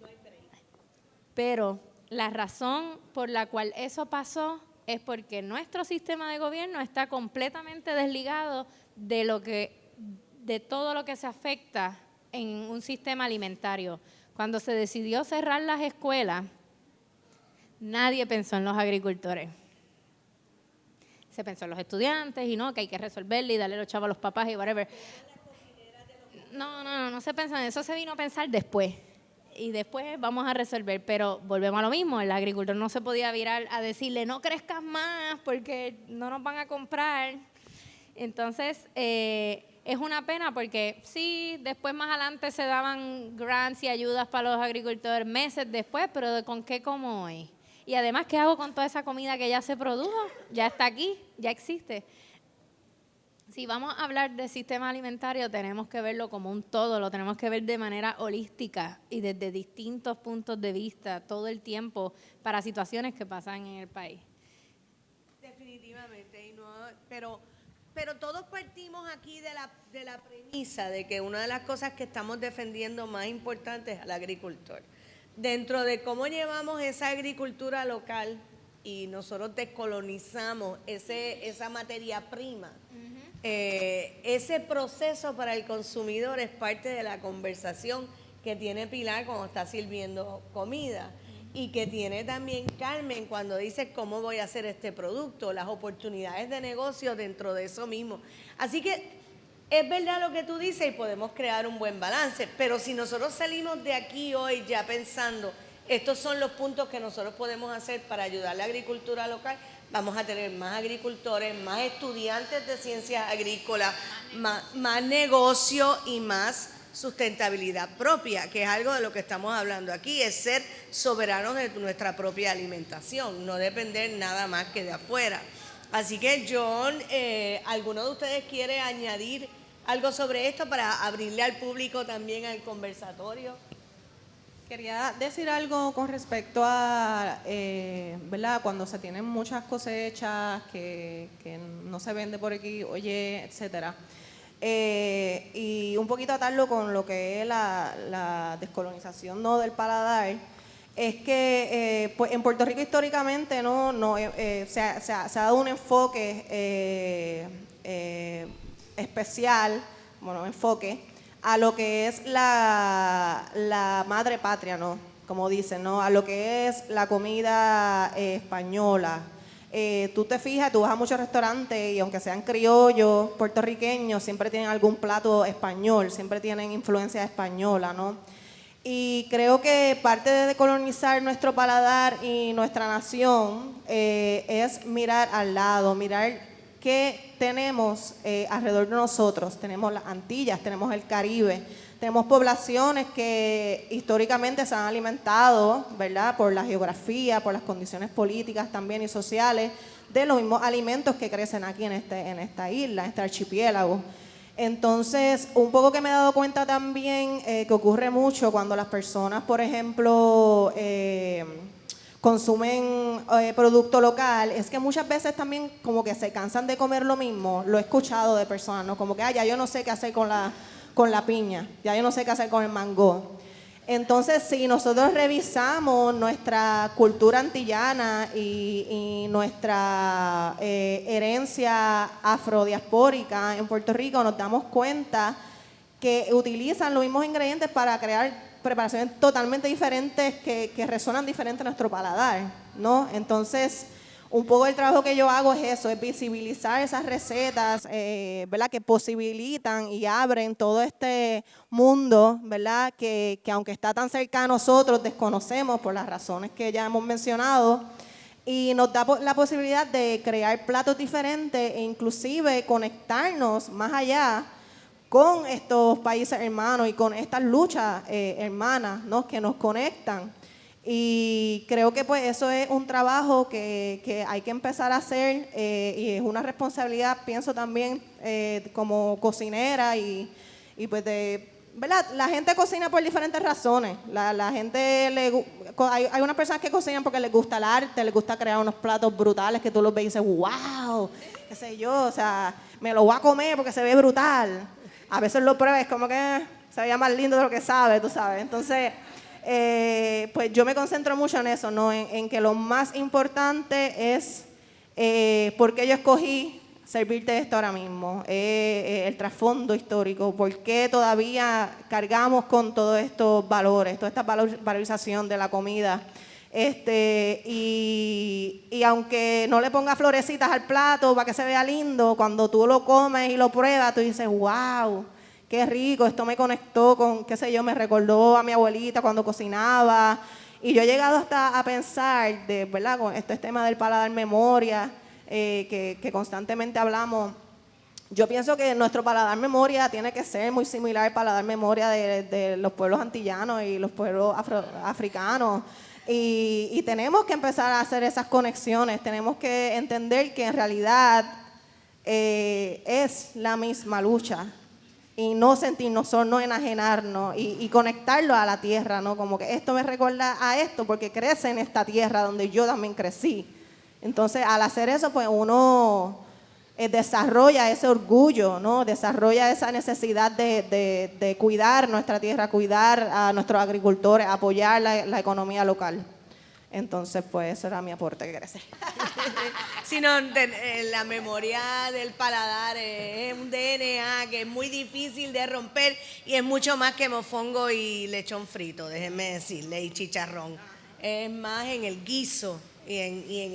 Pero la razón por la cual eso pasó es porque nuestro sistema de gobierno está completamente desligado de todo lo que se afecta en un sistema alimentario. Cuando se decidió cerrar las escuelas, nadie pensó en los agricultores. Se pensó en los estudiantes y no, que hay que resolverle y darle los chavos a los papás y whatever. No se pensó en eso, se vino a pensar después. Y después vamos a resolver, pero volvemos a lo mismo, el agricultor no se podía virar a decirle no crezcas más porque no nos van a comprar. Entonces, es una pena porque sí, después más adelante se daban grants y ayudas para los agricultores meses después, pero ¿con qué como hoy? Y además, ¿qué hago con toda esa comida que ya se produjo? Ya está aquí, ya existe. Si vamos a hablar de sistema alimentario, tenemos que verlo como un todo, lo tenemos que ver de manera holística y desde distintos puntos de vista todo el tiempo para situaciones que pasan en el país. Definitivamente, pero todos partimos aquí de la premisa de que una de las cosas que estamos defendiendo más importante es al agricultor. Dentro de cómo llevamos esa agricultura local y nosotros descolonizamos esa materia prima, ese proceso para el consumidor es parte de la conversación que tiene Pilar cuando está sirviendo comida y que tiene también Carmen cuando dice cómo voy a hacer este producto, las oportunidades de negocio dentro de eso mismo. Así que es verdad lo que tú dices y podemos crear un buen balance, pero si nosotros salimos de aquí hoy ya pensando, estos son los puntos que nosotros podemos hacer para ayudar a la agricultura local, vamos a tener más agricultores, más estudiantes de ciencias agrícolas, más negocio y más sustentabilidad propia, que es algo de lo que estamos hablando aquí, es ser soberanos de nuestra propia alimentación, no depender nada más que de afuera. Así que John, ¿alguno de ustedes quiere añadir algo sobre esto para abrirle al público también al conversatorio? Quería decir algo con respecto a, ¿verdad? Cuando se tienen muchas cosechas que no se vende por aquí, oye, etcétera. Y un poquito atarlo con lo que es la descolonización, ¿no?, del paladar, es que pues en Puerto Rico históricamente se ha dado un enfoque especial, a lo que es la madre patria, ¿no?, como dicen, ¿no?, a lo que es la comida española. Tú te fijas, tú vas a muchos restaurantes y aunque sean criollos, puertorriqueños, siempre tienen algún plato español, siempre tienen influencia española, ¿no? Y creo que parte de decolonizar nuestro paladar y nuestra nación es mirar al lado, mirar que tenemos alrededor de nosotros. Tenemos las Antillas, tenemos el Caribe, tenemos poblaciones que históricamente se han alimentado, ¿verdad?, por la geografía, por las condiciones políticas también y sociales, de los mismos alimentos que crecen aquí en esta isla, en este archipiélago. Entonces, un poco que me he dado cuenta también que ocurre mucho cuando las personas, por ejemplo, consumen producto local, es que muchas veces también como que se cansan de comer lo mismo. Lo he escuchado de personas, ¿no? Como que, ya yo no sé qué hacer con la piña, ya yo no sé qué hacer con el mango. Entonces, si nosotros revisamos nuestra cultura antillana y nuestra herencia afrodiaspórica en Puerto Rico, nos damos cuenta que utilizan los mismos ingredientes para crear preparaciones totalmente diferentes que resuenan diferente a nuestro paladar, ¿no? Entonces, un poco el trabajo que yo hago es eso, es visibilizar esas recetas, ¿verdad?, que posibilitan y abren todo este mundo, ¿verdad?, que aunque está tan cerca a nosotros, desconocemos por las razones que ya hemos mencionado, y nos da la posibilidad de crear platos diferentes e inclusive conectarnos más allá con estos países hermanos y con estas luchas hermanas, ¿no?, que nos conectan. Y creo que pues eso es un trabajo que hay que empezar a hacer y es una responsabilidad, pienso también, como cocinera y pues ¿verdad? La gente cocina por diferentes razones. La gente hay unas personas que cocinan porque les gusta el arte, les gusta crear unos platos brutales que tú los ves y dices, wow, qué sé yo, o sea, me lo voy a comer porque se ve brutal. A veces lo pruebas, como que se veía más lindo de lo que sabe, tú sabes. Entonces, pues yo me concentro mucho en eso, ¿no? En que lo más importante es por qué yo escogí servirte esto ahora mismo, el trasfondo histórico, por qué todavía cargamos con todos estos valores, toda esta valorización de la comida. Y aunque no le ponga florecitas al plato para que se vea lindo, cuando tú lo comes y lo pruebas, tú dices, wow, qué rico, esto me conectó con, qué sé yo, me recordó a mi abuelita cuando cocinaba. Y yo he llegado hasta a pensar, ¿verdad?, con este tema del paladar memoria, que constantemente hablamos. Yo pienso que nuestro paladar memoria tiene que ser muy similar al paladar memoria de los pueblos antillanos y los pueblos africanos. Y tenemos que empezar a hacer esas conexiones, tenemos que entender que en realidad es la misma lucha y no sentirnos solos, no enajenarnos y conectarlo a la tierra, ¿no? Como que esto me recuerda a esto porque crece en esta tierra donde yo también crecí. Entonces, al hacer eso, pues uno desarrolla ese orgullo, ¿no? Desarrolla esa necesidad de cuidar nuestra tierra, cuidar a nuestros agricultores, apoyar la economía local. Entonces, pues, eso era mi aporte que quería hacer. Sino la memoria del paladar es un DNA que es muy difícil de romper y es mucho más que mofongo y lechón frito, déjenme decirle, y chicharrón. Es más en el guiso y en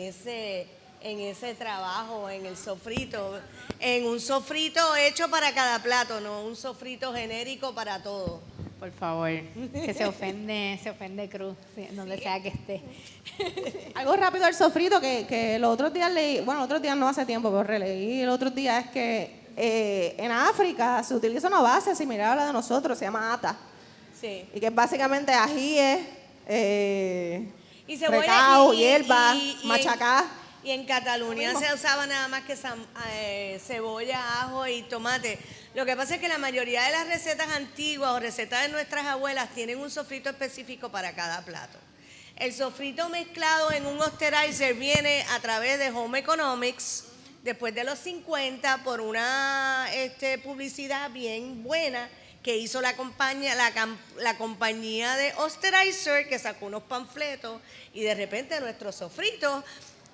ese trabajo, en el sofrito, en un sofrito hecho para cada plato, no un sofrito genérico para todo. Por favor, que se ofende Cruz, sí, donde sea que esté. Algo rápido al sofrito que los otros días leí, bueno, otros días no hace tiempo, pero releí el otro día, es que en África se utiliza una base similar a la de nosotros, se llama ata. Sí. Y que es básicamente ajíes, Y cebolla recao, hierba, machacá. Y en Cataluña se usaba nada más que cebolla, ajo y tomate. Lo que pasa es que la mayoría de las recetas antiguas o recetas de nuestras abuelas tienen un sofrito específico para cada plato. El sofrito mezclado en un osterizer viene a través de Home Economics después de los 50 por una publicidad bien buena que hizo la compañía de Osterizer, que sacó unos panfletos y de repente nuestro sofrito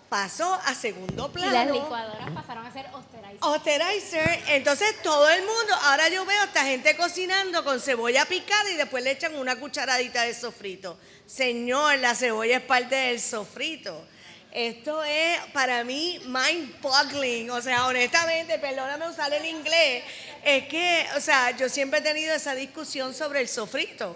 pasó a segundo plano. Y las licuadoras pasaron a ser Osterizer. Osterizer, entonces todo el mundo, ahora yo veo a esta gente cocinando con cebolla picada y después le echan una cucharadita de sofrito. Señor, la cebolla es parte del sofrito. Esto es para mí mind-boggling, o sea, honestamente, perdóname usar el inglés, es que, o sea, yo siempre he tenido esa discusión sobre el sofrito.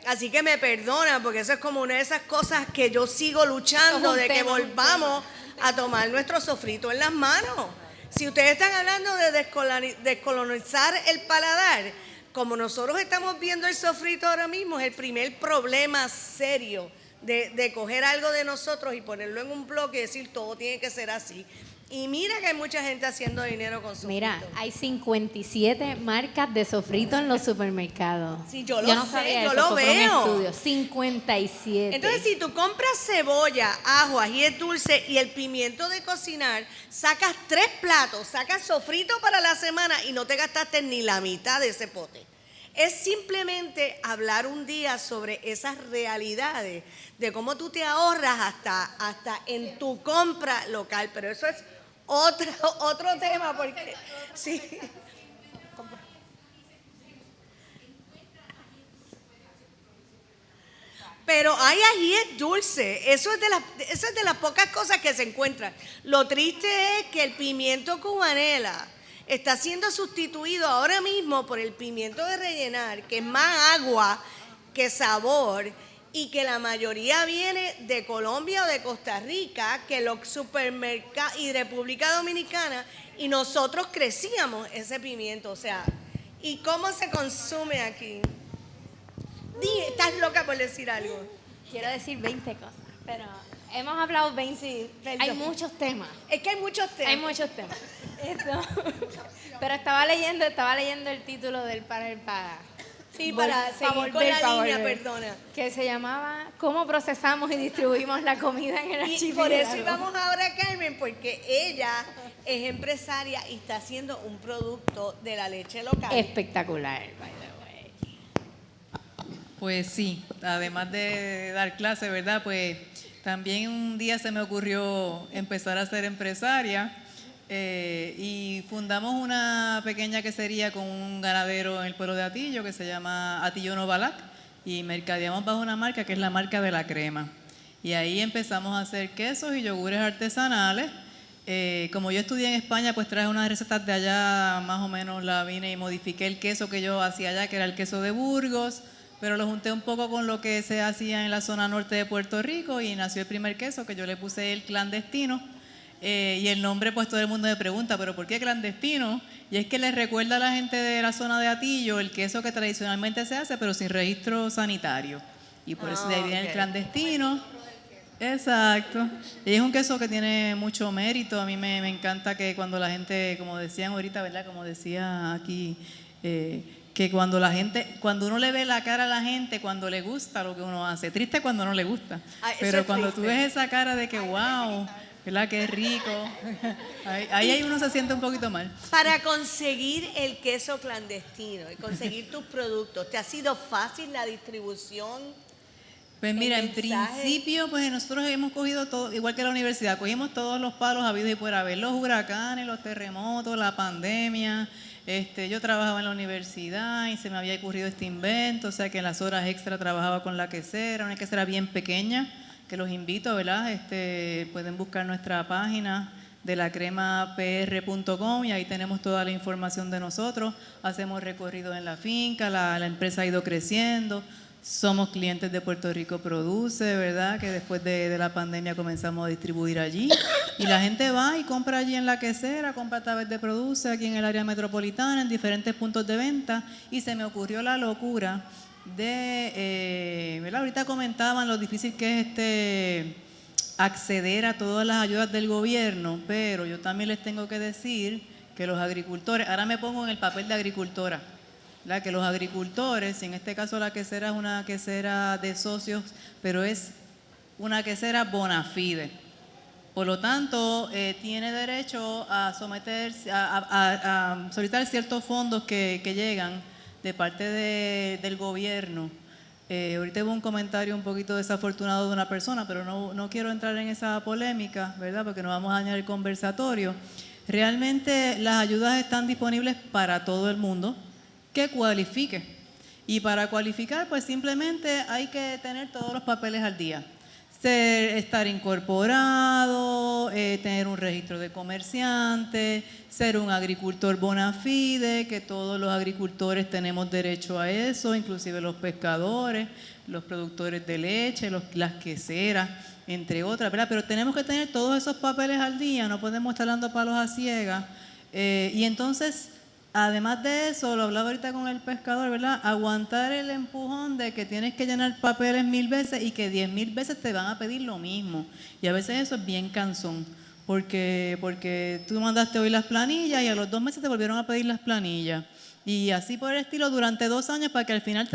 Así que me perdonan porque eso es como una de esas cosas que yo sigo luchando de que volvamos a tomar nuestro sofrito en las manos. Si ustedes están hablando de descolonizar el paladar, como nosotros estamos viendo el sofrito ahora mismo, es el primer problema serio de coger algo de nosotros y ponerlo en un bloque y decir todo tiene que ser así. Y mira que hay mucha gente haciendo dinero con sofrito. Mira, hay 57 marcas de sofrito en los supermercados. Sí, yo lo no sé, sabía yo eso, lo fue por un veo. estudio. 57. Entonces, si tú compras cebolla, ajo, ají dulce y el pimiento de cocinar, sacas 3 platos, sacas sofrito para la semana y no te gastaste ni la mitad de ese pote. Es simplemente hablar un día sobre esas realidades, de cómo tú te ahorras hasta en tu compra local, pero eso es otro tema, porque sí. Pero hay ají dulce, eso es de las pocas cosas que se encuentran. Lo triste es que el pimiento cubanela está siendo sustituido ahora mismo por el pimiento de rellenar, que es más agua que sabor, y que la mayoría viene de Colombia o de Costa Rica, que los supermercados y República Dominicana, y nosotros crecíamos ese pimiento, o sea, ¿y cómo se consume aquí? Estás loca por decir algo. Quiero decir 20 cosas, pero hemos hablado 20. Sí, hay muchos temas. Es que hay muchos temas. Hay muchos temas. Pero estaba leyendo el título del panel para... Sí, para seguir con la línea, perdona. Que se llamaba ¿Cómo procesamos y distribuimos la comida en el archipiélago? Y por eso íbamos ahora a Carmen, porque ella es empresaria y está haciendo un producto de la leche local. Espectacular, by the way. Pues sí, además de dar clase, ¿verdad? Pues también un día se me ocurrió empezar a ser empresaria. Y fundamos una pequeña quesería con un ganadero en el pueblo de Atillo que se llama Atillo Novalac y mercadeamos bajo una marca que es la marca de la crema. Y ahí empezamos a hacer quesos y yogures artesanales. Como yo estudié en España, pues traje unas recetas de allá, más o menos la vine y modifiqué el queso que yo hacía allá, que era el queso de Burgos, pero lo junté un poco con lo que se hacía en la zona norte de Puerto Rico y nació el primer queso que yo le puse el clandestino. Y el nombre, pues todo el mundo me pregunta, ¿pero por qué clandestino? Y es que les recuerda a la gente de la zona de Atillo el queso que tradicionalmente se hace, pero sin registro sanitario. Y por eso de ahí viene el clandestino. Exacto. Y es un queso que tiene mucho mérito. A mí me encanta que cuando la gente, como decían ahorita, ¿verdad? Como decía aquí, que cuando uno le ve la cara a la gente, cuando le gusta lo que uno hace. Triste cuando no le gusta. Pero cuando tú ves esa cara de que, wow, ¿verdad? Qué rico. Ahí uno se siente un poquito mal. Para conseguir el queso clandestino y conseguir tus productos, ¿te ha sido fácil la distribución? Pues mira, en principio, pues nosotros hemos cogido todo, igual que la universidad, cogimos todos los palos habidos y por haber, los huracanes, los terremotos, la pandemia. Yo trabajaba en la universidad y se me había ocurrido este invento, o sea que en las horas extra trabajaba con la quesera, una quesera bien pequeña, que los invito, ¿verdad? Pueden buscar nuestra página de lacremapr.com y ahí tenemos toda la información de nosotros. Hacemos recorridos en la finca, la empresa ha ido creciendo. Somos clientes de Puerto Rico Produce, ¿verdad? Que después de la pandemia comenzamos a distribuir allí. Y la gente va y compra allí en la quesera, compra a través de Produce, aquí en el área metropolitana, en diferentes puntos de venta. Y se me ocurrió la locura ¿verdad? Ahorita comentaban lo difícil que es acceder a todas las ayudas del gobierno, pero yo también les tengo que decir que los agricultores, ahora me pongo en el papel de agricultora, ¿verdad? Que los agricultores, y en este caso la quesera es una quesera de socios, pero es una quesera bona fide. Por lo tanto, tiene derecho a someterse, a solicitar ciertos fondos que llegan de parte del gobierno. Ahorita hubo un comentario un poquito desafortunado de una persona, pero no quiero entrar en esa polémica, ¿verdad? Porque nos vamos a dañar el conversatorio. Realmente las ayudas están disponibles para todo el mundo que cualifique. Y para cualificar, pues simplemente hay que tener todos los papeles al día. estar incorporado, tener un registro de comerciante, ser un agricultor bona fide, que todos los agricultores tenemos derecho a eso, inclusive los pescadores, los productores de leche, las queseras, entre otras, ¿verdad? Pero tenemos que tener todos esos papeles al día, no podemos estar dando palos a ciegas. Y entonces, además de eso, lo hablaba ahorita con el pescador, ¿verdad? Aguantar el empujón de que tienes que llenar papeles 1000 veces y que 10,000 veces te van a pedir lo mismo. Y a veces eso es bien cansón, porque tú mandaste hoy las planillas y a los 2 meses te volvieron a pedir las planillas. Y así por el estilo durante 2 años para que al final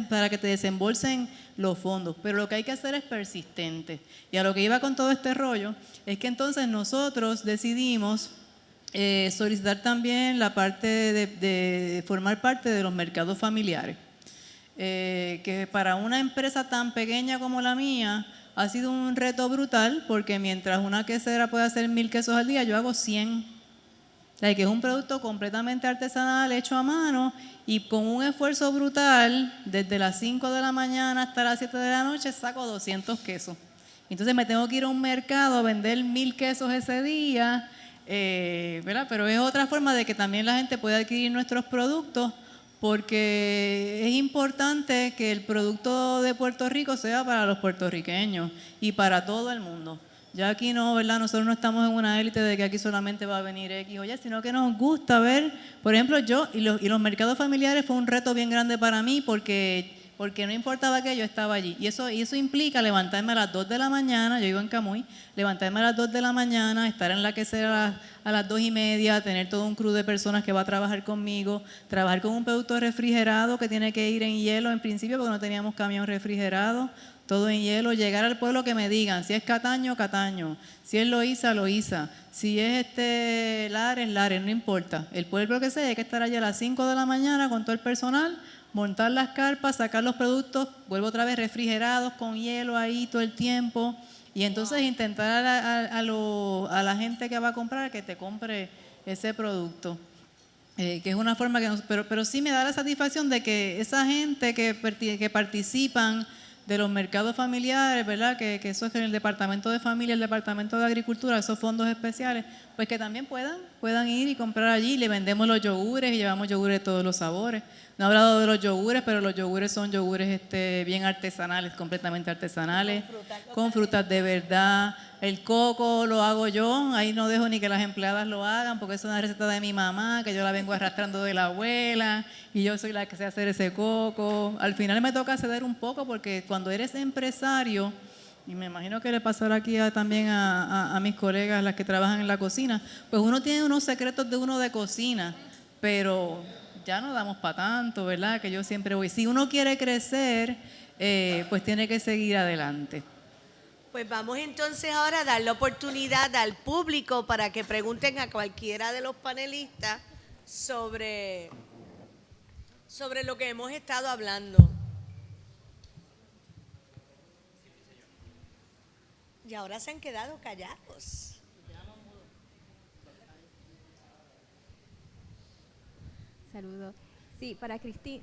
para que te desembolsen los fondos. Pero lo que hay que hacer es persistente. Y a lo que iba con todo este rollo es que entonces nosotros decidimos solicitar también la parte de formar parte de los mercados familiares, que para una empresa tan pequeña como la mía ha sido un reto brutal, porque mientras una quesera puede hacer 1000 quesos al día, yo hago 100. O sea, que es un producto completamente artesanal, hecho a mano, y con un esfuerzo brutal, desde las 5 de la mañana hasta las 7 de la noche, saco 200 quesos. Entonces me tengo que ir a un mercado a vender 1000 quesos ese día, ¿verdad? Pero es otra forma de que también la gente pueda adquirir nuestros productos, porque es importante que el producto de Puerto Rico sea para los puertorriqueños y para todo el mundo. Ya aquí no, ¿verdad? Nosotros no estamos en una élite de que aquí solamente va a venir X o Y, sino que nos gusta ver, por ejemplo, yo y los mercados familiares fue un reto bien grande para mí porque no importaba que yo estaba allí. Y eso implica levantarme a las 2 de la mañana, yo vivo en Camuy, levantarme a las 2 de la mañana, estar en la quesera a las 2:30, tener todo un crew de personas que va a trabajar conmigo, trabajar con un producto refrigerado que tiene que ir en hielo en principio porque no teníamos camión refrigerado, todo en hielo, llegar al pueblo que me digan, si es Cataño, Cataño, si es Loíza, Loíza, si es Lares, Lares, no importa. El pueblo que sea, hay que estar allá a las 5 de la mañana con todo el personal, montar las carpas, sacar los productos, vuelvo otra vez refrigerados, con hielo ahí todo el tiempo, y entonces intentar a la gente que va a comprar que te compre ese producto. Que es una forma que pero sí me da la satisfacción de que esa gente que participan de los mercados familiares, ¿verdad? Que eso es en el Departamento de Familia, el Departamento de Agricultura, esos fondos especiales, pues que también puedan ir y comprar allí. Le vendemos los yogures y llevamos yogures de todos los sabores. No he hablado de los yogures, pero los yogures son yogures bien artesanales, completamente artesanales, con frutas de verdad. El coco lo hago yo, ahí no dejo ni que las empleadas lo hagan, porque es una receta de mi mamá, que yo la vengo arrastrando de la abuela, y yo soy la que sé hacer ese coco. Al final me toca ceder un poco, porque cuando eres empresario, y me imagino que le pasará aquí también a mis colegas, las que trabajan en la cocina, pues uno tiene unos secretos de uno de cocina, pero ya no damos para tanto, ¿verdad? Que yo siempre voy. Si uno quiere crecer, pues tiene que seguir adelante. Pues vamos entonces ahora a dar la oportunidad al público para que pregunten a cualquiera de los panelistas sobre lo que hemos estado hablando. Y ahora se han quedado callados. Saludos. Sí, para Cristal,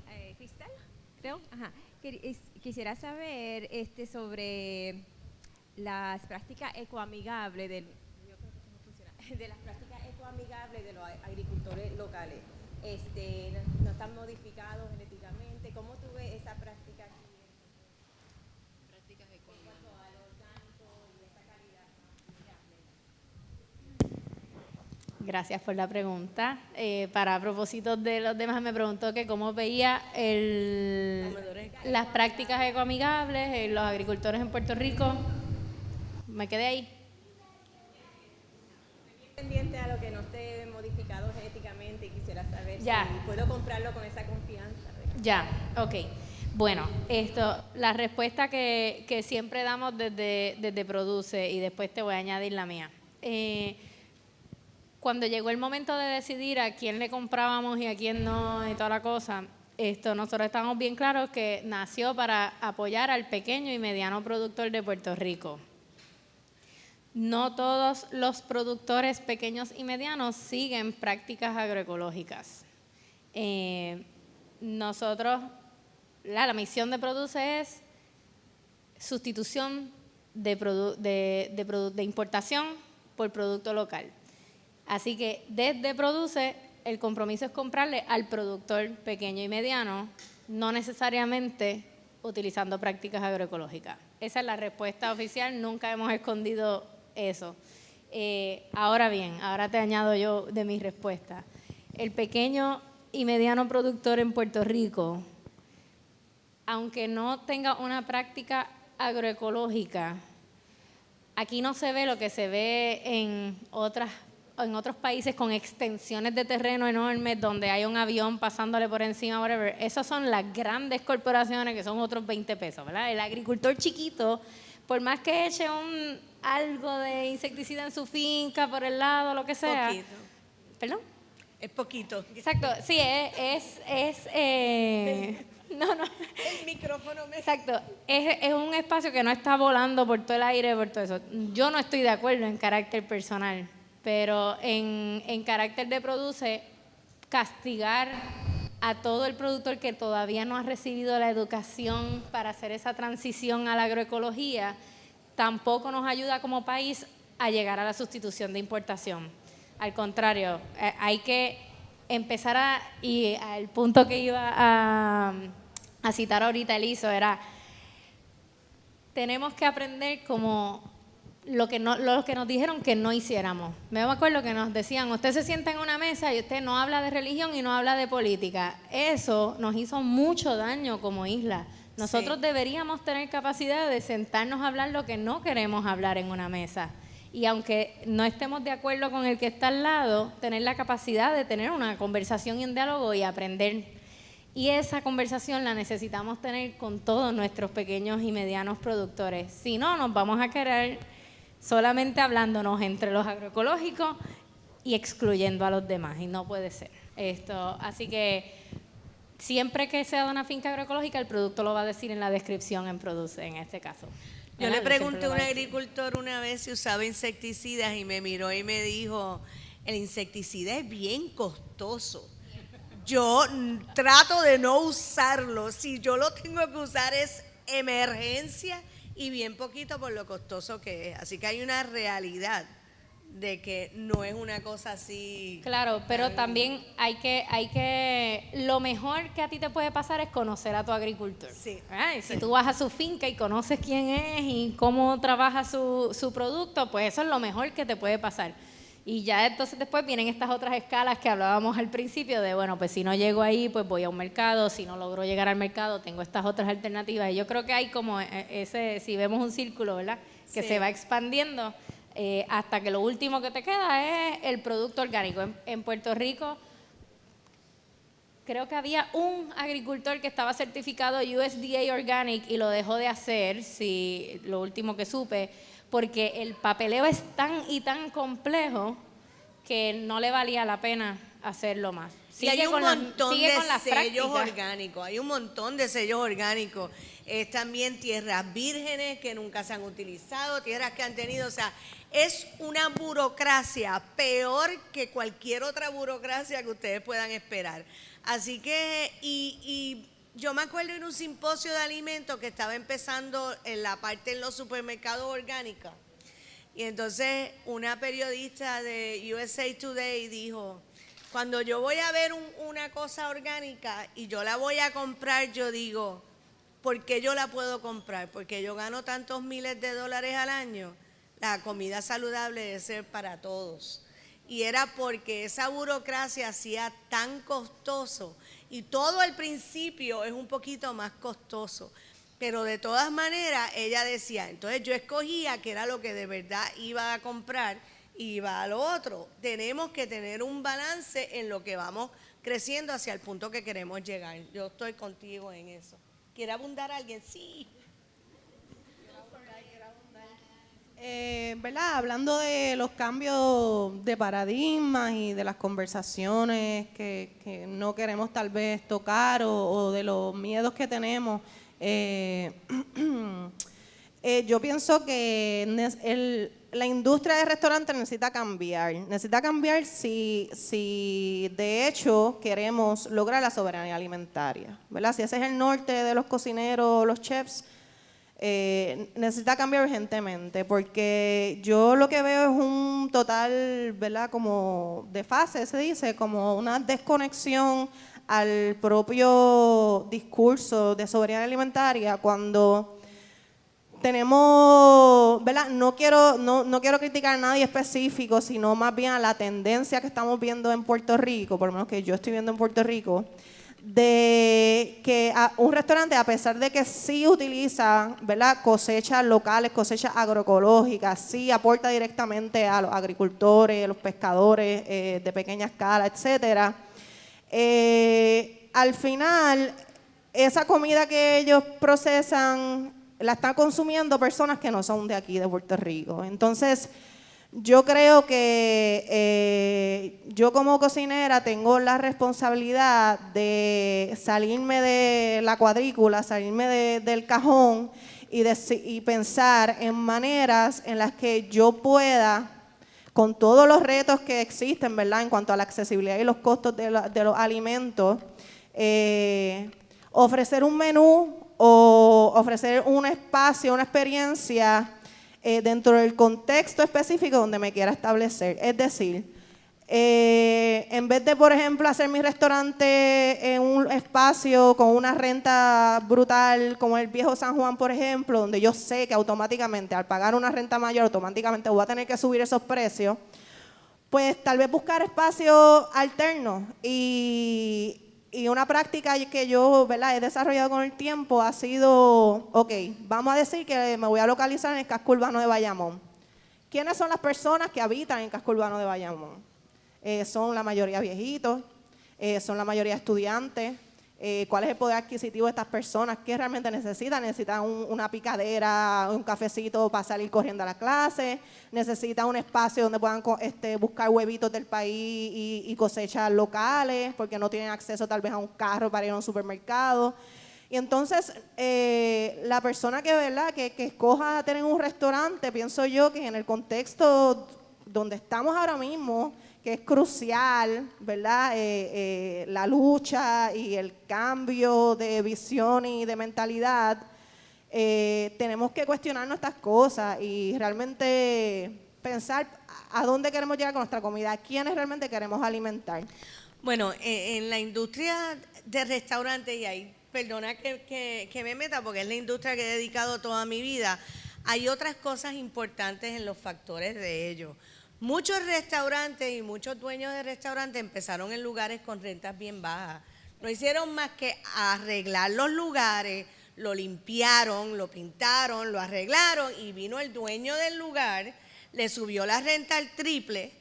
creo. Ajá. Quisiera saber sobre las prácticas ecoamigables de las prácticas ecoamigables de los agricultores locales. No están modificados genéticamente. ¿Cómo tú ves esa práctica aquí? Prácticas ecoamigables. En cuanto al orgánico y esa calidad. Gracias por la pregunta. Para propósitos de los demás, me preguntó que cómo veía las prácticas ecoamigables en los agricultores en Puerto Rico. Me quedé ahí. Pendiente a lo que no esté modificado genéticamente y quisiera saber si puedo comprarlo con esa confianza. Ya, ok. Bueno, la respuesta que siempre damos desde Produce, y después te voy a añadir la mía. Cuando llegó el momento de decidir a quién le comprábamos y a quién no y toda la cosa, nosotros estábamos bien claros que nació para apoyar al pequeño y mediano productor de Puerto Rico. No todos los productores pequeños y medianos siguen prácticas agroecológicas. Nosotros, la misión de Produce es sustitución de importación por producto local. Así que desde Produce, el compromiso es comprarle al productor pequeño y mediano, no necesariamente utilizando prácticas agroecológicas. Esa es la respuesta oficial, nunca hemos escondido eso. Ahora bien, ahora te añado yo de mi respuesta. El pequeño y mediano productor en Puerto Rico, aunque no tenga una práctica agroecológica, aquí no se ve lo que se ve en otros países con extensiones de terreno enormes donde hay un avión pasándole por encima, whatever. Esas son las grandes corporaciones que son otros 20 pesos, ¿verdad? El agricultor chiquito, por más que eche algo de insecticida en su finca, por el lado, lo que sea. Poquito. ¿Perdón? Es poquito. Exacto, sí, no. El micrófono me... Exacto, es un espacio que no está volando por todo el aire, por todo eso. Yo no estoy de acuerdo en carácter personal, pero en carácter de Produce, castigar a todo el productor que todavía no ha recibido la educación para hacer esa transición a la agroecología, tampoco nos ayuda como país a llegar a la sustitución de importación. Al contrario, hay que empezar y al punto que iba a citar ahorita Eliso era, tenemos que aprender como lo que nos dijeron que no hiciéramos. Me acuerdo que nos decían, usted se sienta en una mesa y usted no habla de religión y no habla de política. Eso nos hizo mucho daño como isla. Nosotros deberíamos tener capacidad de sentarnos a hablar lo que no queremos hablar en una mesa. Y aunque no estemos de acuerdo con el que está al lado, tener la capacidad de tener una conversación y un diálogo y aprender. Y esa conversación la necesitamos tener con todos nuestros pequeños y medianos productores. Si no, nos vamos a quedar solamente hablándonos entre los agroecológicos y excluyendo a los demás. Y no puede ser. Así que siempre que sea de una finca agroecológica, el producto lo va a decir en la descripción en Produce, en este caso. Yo le pregunté a un agricultor una vez si usaba insecticidas y me miró y me dijo, el insecticida es bien costoso. Yo trato de no usarlo. Si yo lo tengo que usar es emergencia y bien poquito por lo costoso que es. Así que hay una realidad de que no es una cosa así. Claro, pero también hay que lo mejor que a ti te puede pasar es conocer a tu agricultor. Sí. Si tú vas a su finca y conoces quién es y cómo trabaja su producto, pues eso es lo mejor que te puede pasar. Y ya entonces después vienen estas otras escalas que hablábamos al principio de, bueno, pues si no llego ahí, pues voy a un mercado, si no logro llegar al mercado, tengo estas otras alternativas. Y yo creo que hay como si vemos un círculo, ¿verdad? Que se va expandiendo. Hasta que lo último que te queda es el producto orgánico. En Puerto Rico creo que había un agricultor que estaba certificado USDA Organic y lo dejó de hacer, lo último que supe, porque el papeleo es tan complejo que no le valía la pena hacerlo más. Y hay un montón de sellos orgánicos, hay un montón de sellos orgánicos. También tierras vírgenes que nunca se han utilizado, tierras que han tenido, o sea, es una burocracia peor que cualquier otra burocracia que ustedes puedan esperar. Así que, y yo me acuerdo en un simposio de alimentos que estaba empezando en la parte en los supermercados orgánicos, y entonces una periodista de USA Today dijo, cuando yo voy a ver una cosa orgánica y yo la voy a comprar, yo digo, ¿por qué yo la puedo comprar? Porque yo gano tantos miles de dólares al año. La comida saludable debe ser para todos. Y era porque esa burocracia hacía tan costoso. Y todo al principio es un poquito más costoso. Pero de todas maneras, ella decía, entonces yo escogía que era lo que de verdad iba a comprar y iba a lo otro. Tenemos que tener un balance en lo que vamos creciendo hacia el punto que queremos llegar. Yo estoy contigo en eso. ¿Quiere abundar alguien? Sí. ¿Verdad? Hablando de los cambios de paradigmas y de las conversaciones que no queremos tal vez tocar o de los miedos que tenemos, yo pienso que la industria de restaurantes necesita cambiar si de hecho queremos lograr la soberanía alimentaria, ¿verdad? Si ese es el norte de los cocineros, los chefs, necesita cambiar urgentemente, porque yo lo que veo es un total, ¿verdad?, como desfase, se dice, como una desconexión al propio discurso de soberanía alimentaria cuando tenemos, ¿verdad? No quiero criticar a nadie específico, sino más bien a la tendencia que estamos viendo en Puerto Rico, por lo menos que yo estoy viendo en Puerto Rico, de que un restaurante, a pesar de que sí utiliza, ¿verdad?, cosechas locales, cosechas agroecológicas, sí aporta directamente a los agricultores, a los pescadores de pequeña escala, etcétera, al final, esa comida que ellos procesan la están consumiendo personas que no son de aquí, de Puerto Rico. Entonces, yo creo que yo como cocinera tengo la responsabilidad de salirme de la cuadrícula, salirme del cajón y pensar en maneras en las que yo pueda, con todos los retos que existen, ¿verdad?, en cuanto a la accesibilidad y los costos de los alimentos, ofrecer un menú o ofrecer un espacio, una experiencia dentro del contexto específico donde me quiera establecer. Es decir, en vez de, por ejemplo, hacer mi restaurante en un espacio con una renta brutal, como el Viejo San Juan, por ejemplo, donde yo sé que automáticamente al pagar una renta mayor, automáticamente voy a tener que subir esos precios, pues tal vez buscar espacios alternos. Y una práctica que yo, ¿verdad?, he desarrollado con el tiempo ha sido, ok, vamos a decir que me voy a localizar en el casco urbano de Bayamón. ¿Quiénes son las personas que habitan en el casco urbano de Bayamón? Son la mayoría viejitos, son la mayoría estudiantes. ¿Cuál es el poder adquisitivo de estas personas? ¿Qué realmente necesitan? ¿Necesitan una picadera, un cafecito para salir corriendo a la clase? ¿Necesitan un espacio donde puedan buscar huevitos del país y cosechas locales porque no tienen acceso tal vez a un carro para ir a un supermercado? Y entonces, la persona que, ¿verdad?, que escoja tener un restaurante, pienso yo que en el contexto donde estamos ahora mismo, que es crucial, ¿verdad?, la lucha y el cambio de visión y de mentalidad, tenemos que cuestionar nuestras cosas y realmente pensar a dónde queremos llegar con nuestra comida, a quiénes realmente queremos alimentar. Bueno, en la industria de restaurantes, y ahí, perdona que me meta porque es la industria que he dedicado toda mi vida, hay otras cosas importantes en los factores de ello. Muchos restaurantes y muchos dueños de restaurantes empezaron en lugares con rentas bien bajas. No hicieron más que arreglar los lugares, lo limpiaron, lo pintaron, lo arreglaron y vino el dueño del lugar, le subió la renta al triple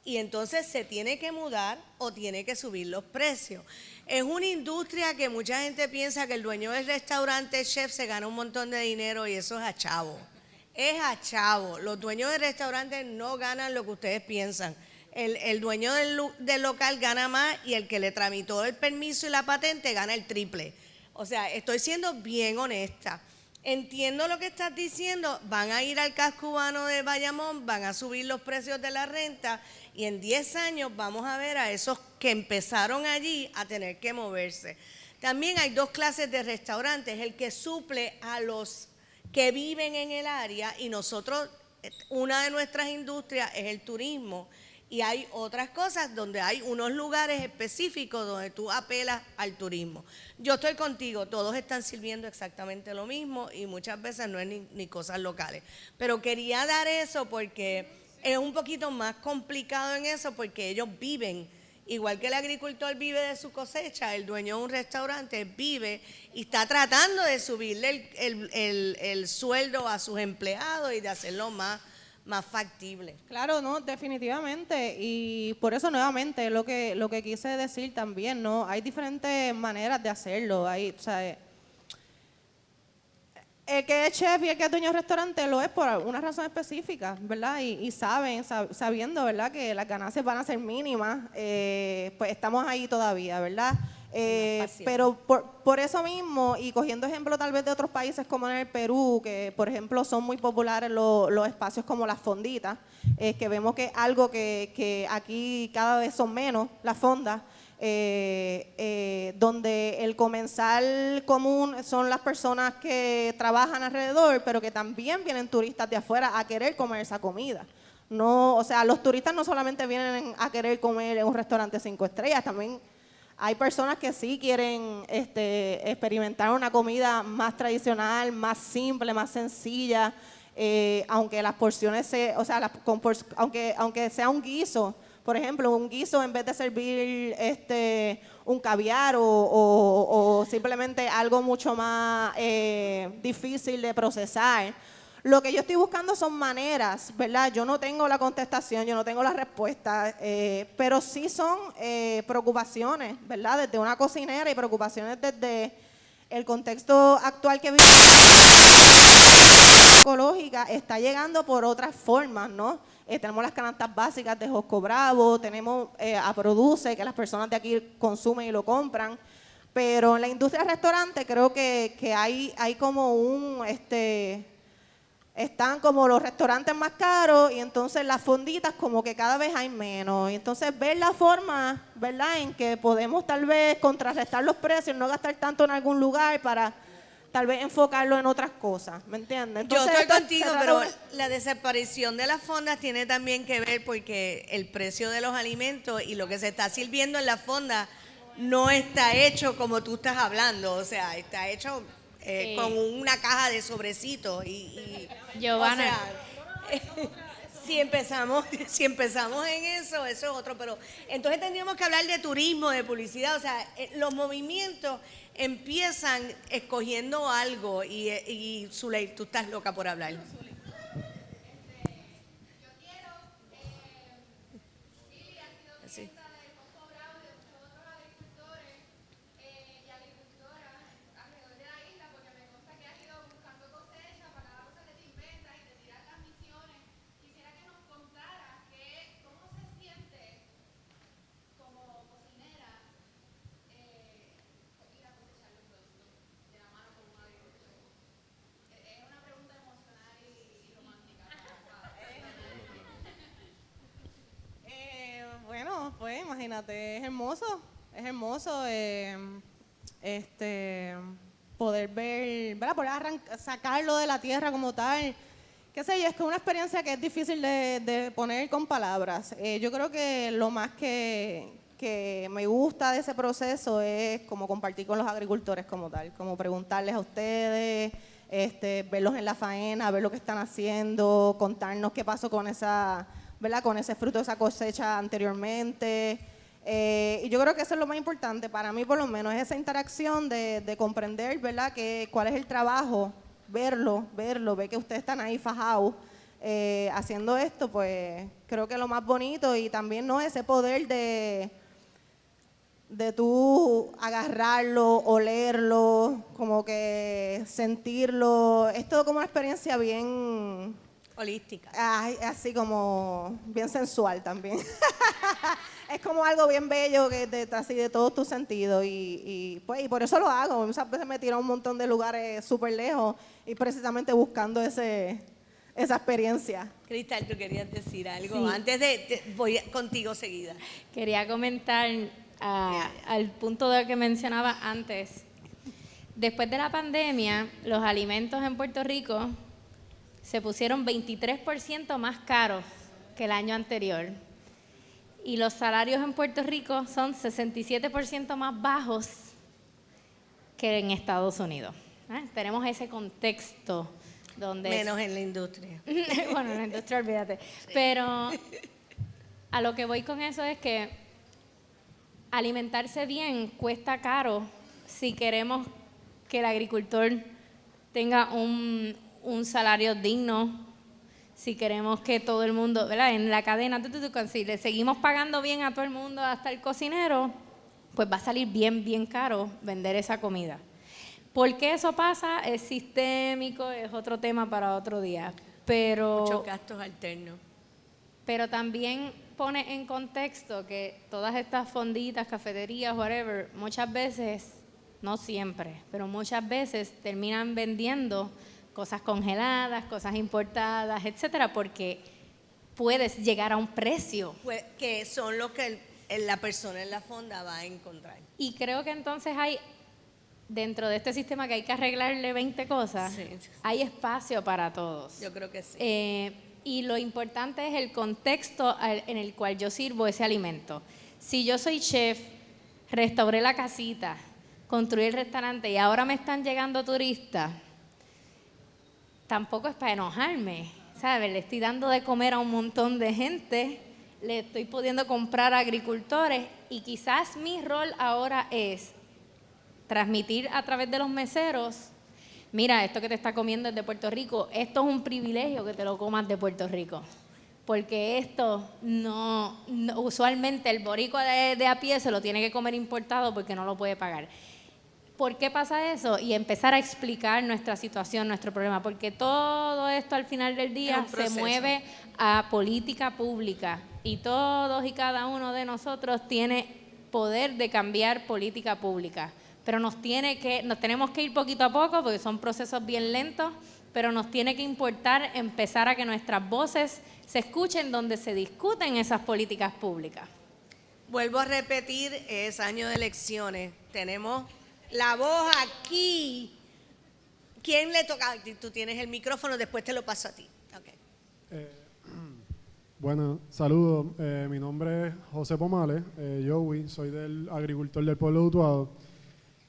y entonces se tiene que mudar o tiene que subir los precios. Es una industria que mucha gente piensa que el dueño del restaurante, el chef, se gana un montón de dinero y eso es a chavo. Es a chavo. Los dueños de restaurantes no ganan lo que ustedes piensan. El dueño del local gana más y el que le tramitó el permiso y la patente gana el triple. O sea, estoy siendo bien honesta. Entiendo lo que estás diciendo. Van a ir al casco urbano de Bayamón, van a subir los precios de la renta y en 10 años vamos a ver a esos que empezaron allí a tener que moverse. También hay dos clases de restaurantes. El que suple a los que viven en el área y nosotros, una de nuestras industrias es el turismo y hay otras cosas donde hay unos lugares específicos donde tú apelas al turismo. Yo estoy contigo, todos están sirviendo exactamente lo mismo y muchas veces no es ni cosas locales, pero quería dar eso porque es un poquito más complicado en eso porque ellos viven. Igual que el agricultor vive de su cosecha, el dueño de un restaurante vive y está tratando de subirle el sueldo a sus empleados y de hacerlo más factible. Claro, no, definitivamente. Y por eso nuevamente lo que quise decir también, ¿no? Hay diferentes maneras de hacerlo. Hay, o sea, el que es chef y el que es dueño de restaurante lo es por una razón específica, ¿verdad? Y sabiendo, ¿verdad?, que las ganancias van a ser mínimas, pues estamos ahí todavía, ¿verdad? Pero por eso mismo, y cogiendo ejemplo tal vez de otros países como en el Perú, que por ejemplo son muy populares los espacios como las fonditas, que vemos que algo que aquí cada vez son menos las fondas, donde el comensal común son las personas que trabajan alrededor, pero que también vienen turistas de afuera a querer comer esa comida. No, o sea, los turistas no solamente vienen a querer comer en un restaurante 5 estrellas, también hay personas que sí quieren experimentar una comida más tradicional, más simple, más sencilla, aunque las porciones aunque sea un guiso. Por ejemplo, un guiso en vez de servir un caviar o simplemente algo mucho más difícil de procesar. Lo que yo estoy buscando son maneras, ¿verdad? Yo no tengo la contestación, yo no tengo la respuesta, pero sí son preocupaciones, ¿verdad? Desde una cocinera y preocupaciones desde el contexto actual que vivimos. Ecológica está llegando por otras formas, ¿no? Tenemos las canastas básicas de Josco Bravo, tenemos a Produce, que las personas de aquí consumen y lo compran, pero en la industria del restaurante creo que hay como están como los restaurantes más caros y entonces las fonditas como que cada vez hay menos. Y entonces ver la forma, ¿verdad?, en que podemos tal vez contrarrestar los precios, no gastar tanto en algún lugar para tal vez enfocarlo en otras cosas, ¿me entiendes? Entonces, Yo estoy contigo, pero la desaparición de las fondas tiene también que ver porque el precio de los alimentos y lo que se está sirviendo en la fonda no está hecho como tú estás hablando, o sea, está hecho con una caja de sobrecitos y Giovanna. o sea, si empezamos en eso es otro, pero entonces tendríamos que hablar de turismo, de publicidad, o sea, los movimientos empiezan escogiendo algo y Zuley, tú estás loca por hablar. Sí. Bueno, pues imagínate, es hermoso poder ver, ¿verdad? Poder sacarlo de la tierra como tal. Qué sé yo, es que es una experiencia que es difícil de poner con palabras. Yo creo que lo más que me gusta de ese proceso es como compartir con los agricultores como tal, como preguntarles a ustedes, verlos en la faena, ver lo que están haciendo, contarnos qué pasó con esa, ¿verdad?, con ese fruto, esa cosecha anteriormente. Y yo creo que eso es lo más importante para mí, por lo menos, es esa interacción de comprender, ¿verdad?, cuál es el trabajo, verlo, ver que ustedes están ahí fajados haciendo esto, pues creo que es lo más bonito y también, ¿no?, ese poder de tú agarrarlo, olerlo, como que sentirlo. Es todo como una experiencia bien Holística. así como bien sensual también. Es como algo bien bello que así de todos tus sentidos y por eso lo hago. Muchas veces me tiro a un montón de lugares súper lejos y precisamente buscando esa experiencia. Cristal, tú querías decir algo. Sí. Antes voy contigo seguida. Quería comentar al punto de que mencionaba antes. Después de la pandemia, los alimentos en Puerto Rico se pusieron 23% más caros que el año anterior. Y los salarios en Puerto Rico son 67% más bajos que en Estados Unidos. Tenemos ese contexto donde... Menos en la industria. Bueno, en la industria, olvídate. Sí. Pero a lo que voy con eso es que alimentarse bien cuesta caro si queremos que el agricultor tenga un salario digno, si queremos que todo el mundo, ¿verdad?, en la cadena, si le seguimos pagando bien a todo el mundo, hasta el cocinero, pues va a salir bien caro vender esa comida. ¿Por qué eso pasa? Es sistémico, es otro tema para otro día. Pero muchos gastos alternos. Pero también pone en contexto que todas estas fonditas, cafeterías, whatever, muchas veces, no siempre, pero muchas veces terminan vendiendo cosas congeladas, cosas importadas, etcétera, porque puedes llegar a un precio. Pues, que son los que la persona en la fonda va a encontrar. Y creo que entonces hay, dentro de este sistema que hay que arreglarle 20 cosas, Sí. hay espacio para todos. Yo creo que sí. Y lo importante es el contexto en el cual yo sirvo ese alimento. Si yo soy chef, restauré la casita, construí el restaurante y ahora me están llegando turistas, tampoco es para enojarme, ¿sabes? Le estoy dando de comer a un montón de gente, le estoy pudiendo comprar a agricultores y quizás mi rol ahora es transmitir a través de los meseros: mira, esto que te está comiendo es de Puerto Rico, esto es un privilegio que te lo comas de Puerto Rico, porque esto no usualmente el boricua de a pie se lo tiene que comer importado porque no lo puede pagar. ¿Por qué pasa eso? Y empezar a explicar nuestra situación, nuestro problema, porque todo esto al final del día se mueve a política pública y todos y cada uno de nosotros tiene poder de cambiar política pública. Pero nos tenemos que ir poquito a poco porque son procesos bien lentos, pero nos tiene que importar empezar a que nuestras voces se escuchen donde se discuten esas políticas públicas. Vuelvo a repetir, es año de elecciones. Tenemos la voz aquí. ¿Quién le toca? Tú tienes el micrófono, después te lo paso a ti. Okay. Bueno, saludos. Mi nombre es José Pomales, Joey, soy del agricultor del pueblo de Utuado.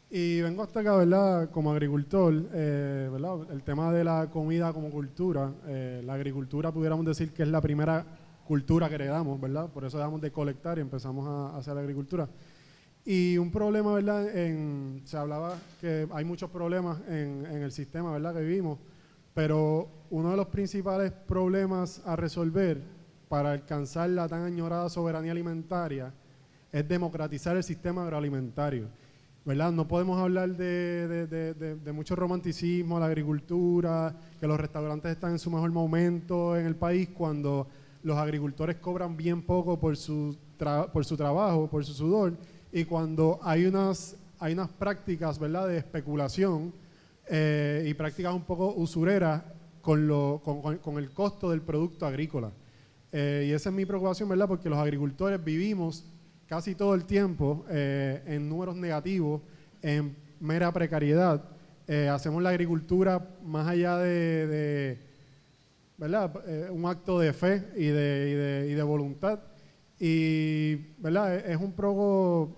Y vengo hasta acá, ¿verdad? Como agricultor, ¿verdad? El tema de la comida como cultura, la agricultura pudiéramos decir que es la primera cultura que heredamos, ¿verdad? Por eso dejamos de colectar y empezamos a hacer agricultura. Y un problema, ¿verdad? Se hablaba que hay muchos problemas en el sistema, ¿verdad? Que vivimos, pero uno de los principales problemas a resolver para alcanzar la tan añorada soberanía alimentaria es democratizar el sistema agroalimentario, ¿verdad? No podemos hablar de mucho romanticismo, la agricultura, que los restaurantes están en su mejor momento en el país cuando los agricultores cobran bien poco por su trabajo, por su sudor, y cuando hay unas prácticas, ¿verdad?, de especulación y prácticas un poco usureras con el costo del producto agrícola. Y esa es mi preocupación, ¿verdad?, porque los agricultores vivimos casi todo el tiempo en números negativos, en mera precariedad. Hacemos la agricultura más allá de ¿verdad?, un acto de fe y de voluntad. Y ¿verdad?, es un poco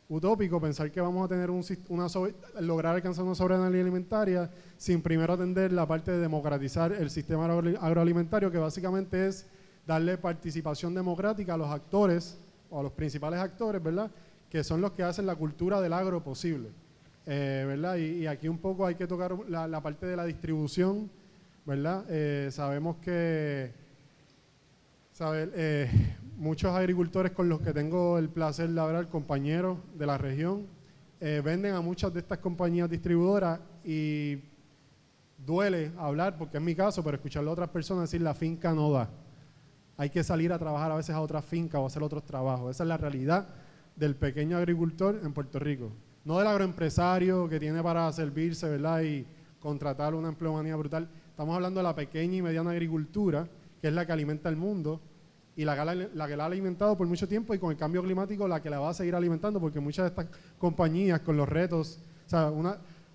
utópico pensar que vamos a tener lograr alcanzar una soberanía alimentaria sin primero atender la parte de democratizar el sistema agroalimentario, que básicamente es darle participación democrática a los actores o a los principales actores, ¿verdad?, que son los que hacen la cultura del agro posible, ¿verdad? Y aquí un poco hay que tocar la parte de la distribución, ¿verdad? Sabemos que muchos agricultores con los que tengo el placer de hablar, compañeros de la región, venden a muchas de estas compañías distribuidoras y duele hablar, porque es mi caso, pero escucharlo a otras personas decir la finca no da. Hay que salir a trabajar a veces a otras fincas o hacer otros trabajos. Esa es la realidad del pequeño agricultor en Puerto Rico. No del agroempresario que tiene para servirse, ¿verdad?, y contratar una empleomanía brutal. Estamos hablando de la pequeña y mediana agricultura, que es la que alimenta el mundo y la que la ha alimentado por mucho tiempo, y con el cambio climático la que la va a seguir alimentando, porque muchas de estas compañías con los retos, o sea,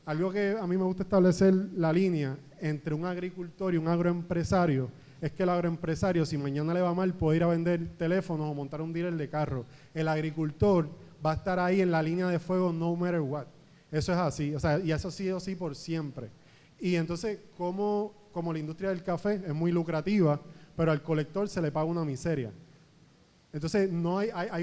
algo que a mí me gusta establecer la línea entre un agricultor y un agroempresario, es que el agroempresario, si mañana le va mal, puede ir a vender teléfonos o montar un dealer de carro. El agricultor va a estar ahí en la línea de fuego no matter what. Eso es así, o sea, y eso ha sido así por siempre. Y entonces, como la industria del café es muy lucrativa, pero al colector se le paga una miseria. Entonces, no hay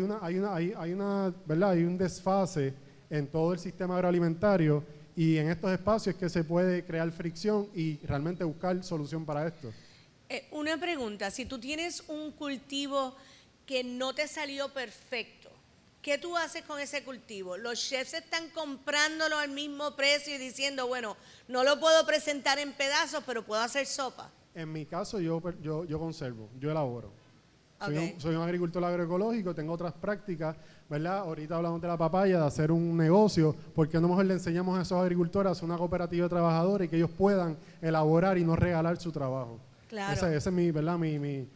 un desfase en todo el sistema agroalimentario, y en estos espacios es que se puede crear fricción y realmente buscar solución para esto. Una pregunta, si tú tienes un cultivo que no te salió perfecto, ¿qué tú haces con ese cultivo? Los chefs están comprándolo al mismo precio y diciendo, bueno, no lo puedo presentar en pedazos, pero puedo hacer sopa. En mi caso, yo conservo, yo elaboro. Okay. Soy un agricultor agroecológico, tengo otras prácticas, ¿verdad? Ahorita hablamos de la papaya, de hacer un negocio, porque a lo mejor le enseñamos a esos agricultores a hacer una cooperativa de trabajadores y que ellos puedan elaborar y no regalar su trabajo. Claro. Ese es mi, ¿verdad?, mi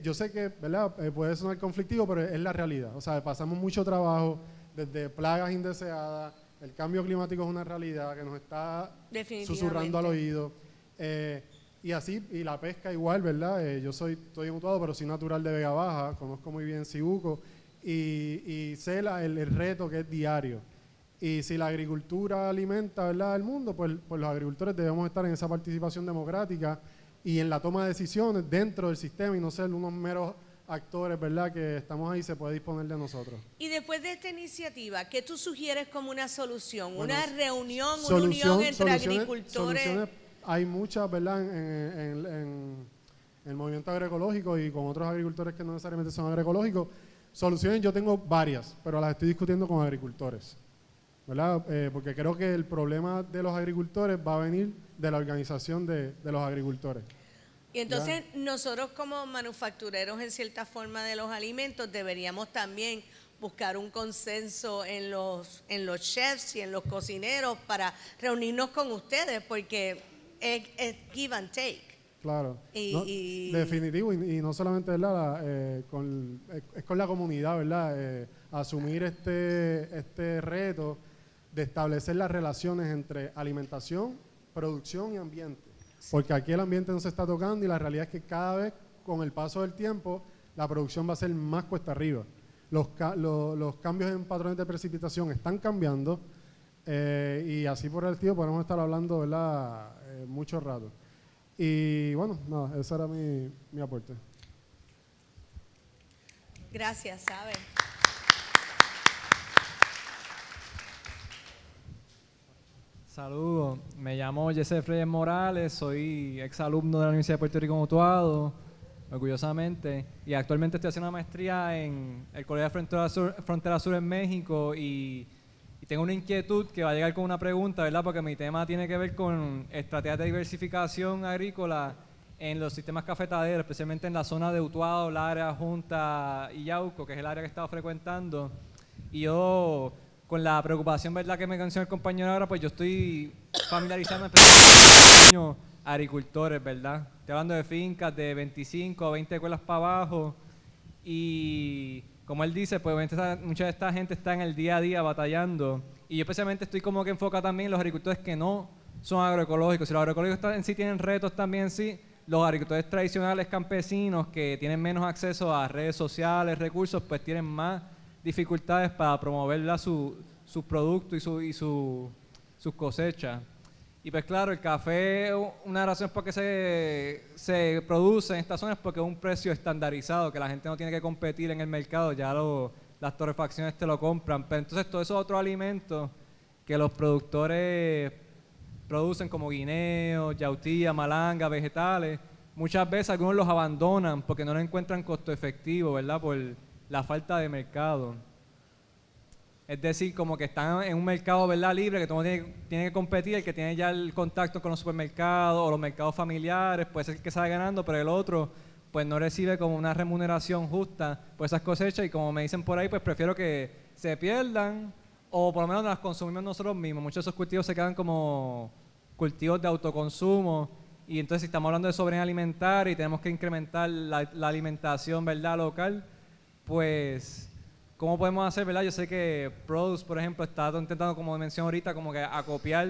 yo sé que, ¿verdad? Puede sonar conflictivo, pero es la realidad. O sea, pasamos mucho trabajo desde plagas indeseadas, el cambio climático es una realidad que nos está susurrando al oído. Y así, y la pesca igual, ¿verdad? Estoy en Utuado, pero soy natural de Vega Baja, conozco muy bien Sibuco y sé el reto que es diario. Y si la agricultura alimenta, ¿verdad?, el mundo, pues los agricultores debemos estar en esa participación democrática y en la toma de decisiones dentro del sistema y no ser unos meros actores, ¿verdad?, que estamos ahí, se puede disponer de nosotros. Y después de esta iniciativa, ¿qué tú sugieres como una solución? Bueno, ¿Una reunión, una unión entre agricultores? Soluciones hay muchas, ¿verdad?, en el movimiento agroecológico y con otros agricultores que no necesariamente son agroecológicos. Soluciones yo tengo varias, pero las estoy discutiendo con agricultores, ¿verdad? Porque creo que el problema de los agricultores va a venir de la organización de los agricultores. Y entonces nosotros como manufactureros en cierta forma de los alimentos deberíamos también buscar un consenso en los chefs y en los cocineros para reunirnos con ustedes porque es give and take. Claro, definitivo y no solamente, ¿verdad? Es con la comunidad, ¿verdad? Asumir este reto de establecer las relaciones entre alimentación, producción y ambiente. Porque aquí el ambiente no se está tocando y la realidad es que cada vez con el paso del tiempo la producción va a ser más cuesta arriba. Los cambios en patrones de precipitación están cambiando y así por el estilo podemos estar hablando, ¿verdad? Mucho rato. Y bueno, nada, ese era mi aporte. Gracias, ¿sabes? Saludos, me llamo Jesse Freire Morales, soy exalumno de la Universidad de Puerto Rico en Utuado, orgullosamente, y actualmente estoy haciendo una maestría en el Colegio de Frontera Sur en México y tengo una inquietud que va a llegar con una pregunta, ¿verdad? Porque mi tema tiene que ver con estrategias de diversificación agrícola en los sistemas cafetaleros, especialmente en la zona de Utuado, Lara, Junta y Yauco, que es el área que he estado frecuentando. Y yo, con la preocupación, ¿verdad?, que me mencionó el compañero ahora, pues yo estoy familiarizando con agricultores, ¿verdad? Estoy hablando de fincas de 25 o 20 escuelas para abajo y como él dice, pues mucha de esta gente está en el día a día batallando y yo especialmente estoy como que enfocado también en los agricultores que no son agroecológicos. Si los agroecológicos en sí tienen retos también, sí, los agricultores tradicionales campesinos que tienen menos acceso a redes sociales, recursos, pues tienen más dificultades para promover sus productos y sus cosechas. Y pues claro, el café, una razón por qué se produce en esta zona es porque es un precio estandarizado, que la gente no tiene que competir en el mercado, ya las torrefacciones te lo compran. Pero entonces todos esos otros alimentos que los productores producen como guineos, yautía, malanga, vegetales, muchas veces algunos los abandonan porque no lo encuentran costo efectivo, ¿verdad? Por la falta de mercado. Es decir, como que están en un mercado, ¿verdad?, libre, que todo tiene que competir, el que tiene ya el contacto con los supermercados o los mercados familiares, puede ser el que sale ganando, pero el otro pues no recibe como una remuneración justa por esas cosechas y como me dicen por ahí, pues prefiero que se pierdan o por lo menos las consumimos nosotros mismos. Muchos de esos cultivos se quedan como cultivos de autoconsumo y entonces si estamos hablando de sobrealimentar y tenemos que incrementar la alimentación, ¿verdad?, local, pues ¿cómo podemos hacer, verdad? Yo sé que Produce, por ejemplo, está intentando, como mencioné ahorita, como que acopiar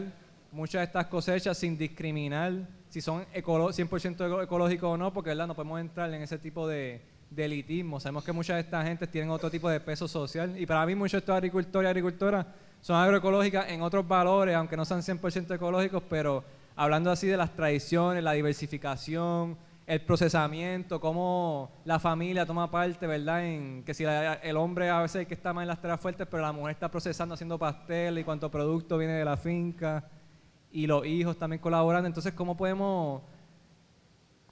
muchas de estas cosechas sin discriminar si son 100% ecológicos o no, porque, ¿verdad?, no podemos entrar en ese tipo de elitismo. Sabemos que muchas de estas gentes tienen otro tipo de peso social y para mí muchos de estos agricultores y agricultoras son agroecológicas en otros valores, aunque no sean 100% ecológicos, pero hablando así de las tradiciones, la diversificación, el procesamiento, cómo la familia toma parte, ¿verdad? En que si el hombre a veces es el que está más en las tareas fuertes, pero la mujer está procesando, haciendo pastel y cuánto producto viene de la finca y los hijos también colaborando. Entonces, ¿cómo podemos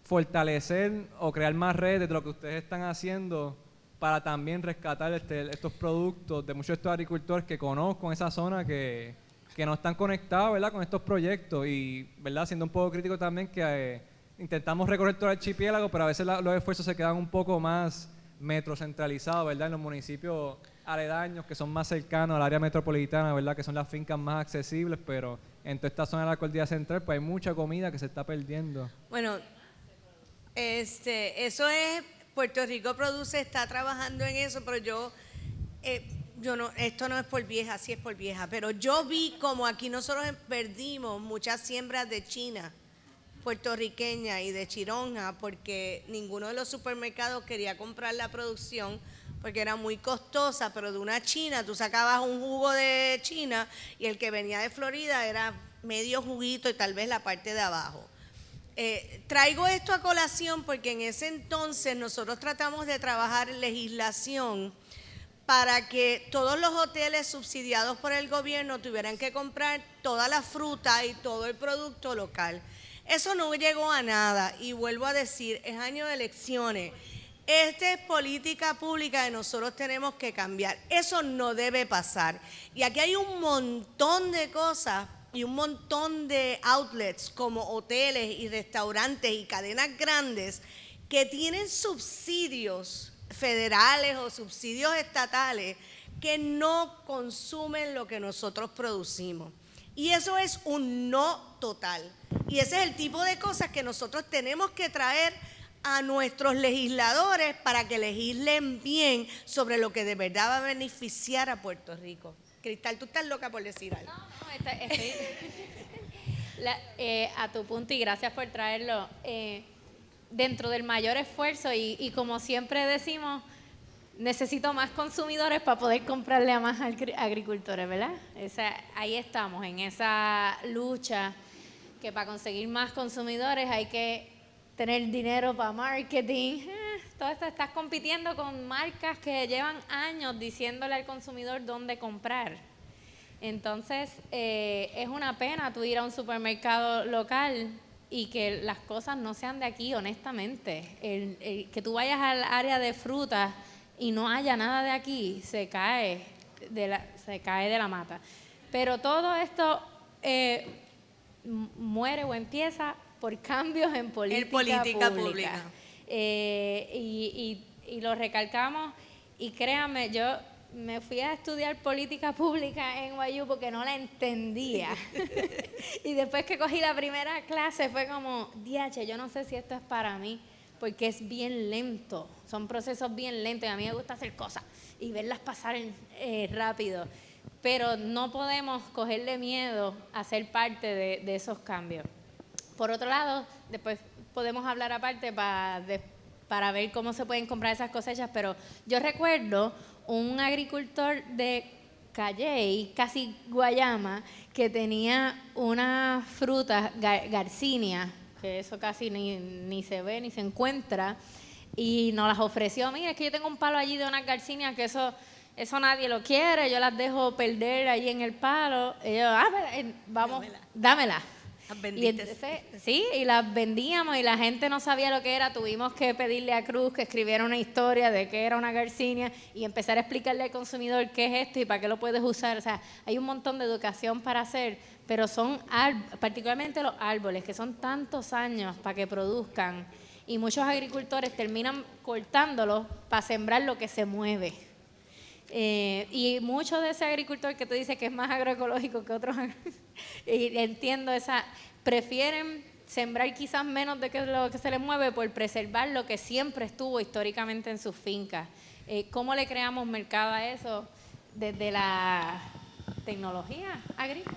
fortalecer o crear más redes de lo que ustedes están haciendo para también rescatar estos productos de muchos de estos agricultores que conozco en esa zona que no están conectados, ¿verdad?, con estos proyectos y, ¿verdad?, siendo un poco crítico también que intentamos recorrer todo el archipiélago, pero a veces los esfuerzos se quedan un poco más metrocentralizados, ¿verdad?, en los municipios aledaños que son más cercanos al área metropolitana, ¿verdad?, que son las fincas más accesibles, pero en toda esta zona de la cordillera central pues hay mucha comida que se está perdiendo. Bueno, Eso es, Puerto Rico Produce está trabajando en eso, pero yo no, esto no es por vieja, sí es por vieja, pero yo vi como aquí nosotros perdimos muchas siembras de China, puertorriqueña y de chironja, porque ninguno de los supermercados quería comprar la producción porque era muy costosa, pero de una china tú sacabas un jugo de China y el que venía de Florida era medio juguito y tal vez la parte de abajo. Traigo esto a colación porque en ese entonces nosotros tratamos de trabajar legislación para que todos los hoteles subsidiados por el gobierno tuvieran que comprar toda la fruta y todo el producto local. Eso no llegó a nada y vuelvo a decir, es año de elecciones. Esta es política pública que nosotros tenemos que cambiar. Eso no debe pasar. Y aquí hay un montón de cosas y un montón de outlets como hoteles y restaurantes y cadenas grandes que tienen subsidios federales o subsidios estatales que no consumen lo que nosotros producimos. Y eso es un no total. Y ese es el tipo de cosas que nosotros tenemos que traer a nuestros legisladores para que legislen bien sobre lo que de verdad va a beneficiar a Puerto Rico. Cristal, tú estás loca por decir algo. No, estoy a tu punto y gracias por traerlo. Dentro del mayor esfuerzo y como siempre decimos, necesito más consumidores para poder comprarle a más agricultores, ¿verdad? Ahí estamos, en esa lucha que para conseguir más consumidores hay que tener dinero para marketing. Todo esto, estás compitiendo con marcas que llevan años diciéndole al consumidor dónde comprar. Entonces, es una pena tú ir a un supermercado local y que las cosas no sean de aquí, honestamente. Que tú vayas al área de frutas y no haya nada de aquí, se cae de la mata. Pero todo esto muere o empieza por cambios en política pública. Y lo recalcamos, y créanme, yo me fui a estudiar política pública en NYU porque no la entendía. Y después que cogí la primera clase fue como, diache, yo no sé si esto es para mí, porque es bien lento, son procesos bien lentos y a mí me gusta hacer cosas y verlas pasar rápido. Pero no podemos cogerle miedo a ser parte de esos cambios. Por otro lado, después podemos hablar aparte para ver cómo se pueden comprar esas cosechas, pero yo recuerdo un agricultor de Calley, casi Guayama, que tenía una fruta, garcinia, que eso casi ni se ve ni se encuentra, y nos las ofreció. Mira, es que yo tengo un palo allí de unas garcinias que eso nadie lo quiere, yo las dejo perder allí en el palo. Y yo, vamos, dámela. Las vendiste. Y entonces, sí, y las vendíamos y la gente no sabía lo que era. Tuvimos que pedirle a Cruz que escribiera una historia de qué era una garcinia y empezar a explicarle al consumidor qué es esto y para qué lo puedes usar. O sea, hay un montón de educación para hacer, pero son particularmente los árboles, que son tantos años para que produzcan, y muchos agricultores terminan cortándolos para sembrar lo que se mueve. Y mucho de ese agricultor que tú dices que es más agroecológico que otros, y entiendo prefieren sembrar quizás menos de lo que se les mueve por preservar lo que siempre estuvo históricamente en sus fincas. ¿Cómo le creamos mercado a eso desde la tecnología agrícola?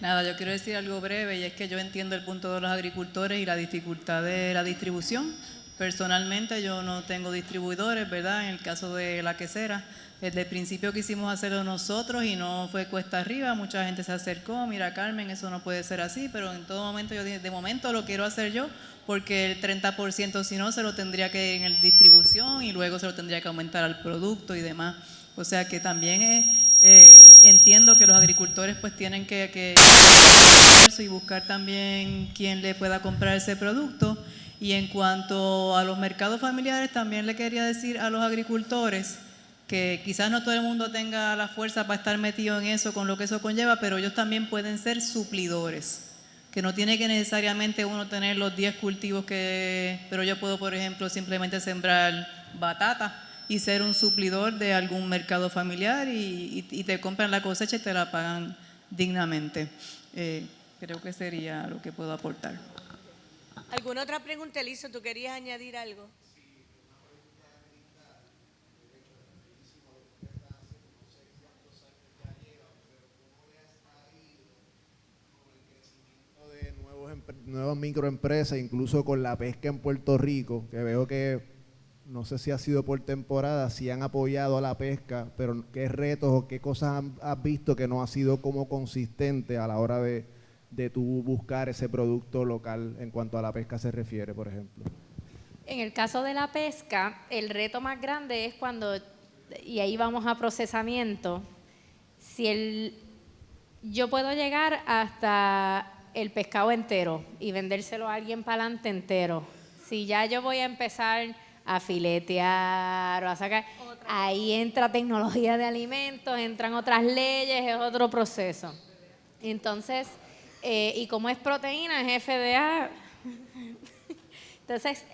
Nada, yo quiero decir algo breve, y es que yo entiendo el punto de los agricultores y la dificultad de la distribución. Personalmente yo no tengo distribuidores, ¿verdad? En el caso de la quesera, desde el principio quisimos hacerlo nosotros y no fue cuesta arriba, mucha gente se acercó, mira Carmen, eso no puede ser así, pero en todo momento yo dije, de momento lo quiero hacer yo, porque el 30% si no se lo tendría que en el distribución y luego se lo tendría que aumentar al producto y demás. O sea que también entiendo que los agricultores pues tienen que y buscar también quién le pueda comprar ese producto. Y en cuanto a los mercados familiares, también le quería decir a los agricultores que quizás no todo el mundo tenga la fuerza para estar metido en eso, con lo que eso conlleva, pero ellos también pueden ser suplidores, que no tiene que necesariamente uno tener los 10 cultivos pero yo puedo, por ejemplo, simplemente sembrar batata y ser un suplidor de algún mercado familiar y te compran la cosecha y te la pagan dignamente. Creo que sería lo que puedo aportar. ¿Alguna otra pregunta, Eliso? ¿Tú querías añadir algo? De nuevas microempresas, incluso con la pesca en Puerto Rico, que veo que no sé si ha sido por temporada, si han apoyado a la pesca, pero qué retos o qué cosas has visto que no ha sido como consistente a la hora de tú buscar ese producto local en cuanto a la pesca se refiere, por ejemplo. En el caso de la pesca, el reto más grande es cuando, y ahí vamos a procesamiento, yo puedo llegar hasta el pescado entero y vendérselo a alguien para adelante entero. Si ya yo voy a empezar a filetear o a sacar, ahí entra tecnología de alimentos, entran otras leyes, es otro proceso. Entonces, y como es proteína, es FDA. Entonces,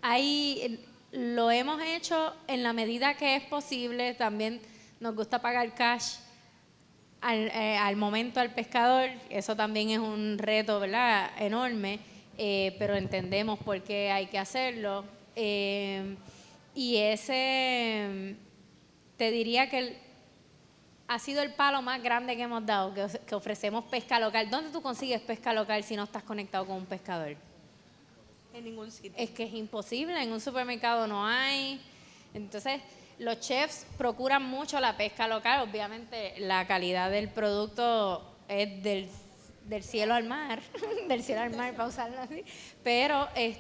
ahí lo hemos hecho en la medida que es posible. También nos gusta pagar cash al momento al pescador. Eso también es un reto, ¿verdad?, enorme, pero entendemos por qué hay que hacerlo. Y ese, te diría que ha sido el palo más grande que hemos dado, que ofrecemos pesca local. ¿Dónde tú consigues pesca local si no estás conectado con un pescador? En ningún sitio. Es que es imposible, en un supermercado no hay. Entonces, los chefs procuran mucho la pesca local. Obviamente, la calidad del producto es del cielo al mar, del cielo al mar, para usarlo así. Pero es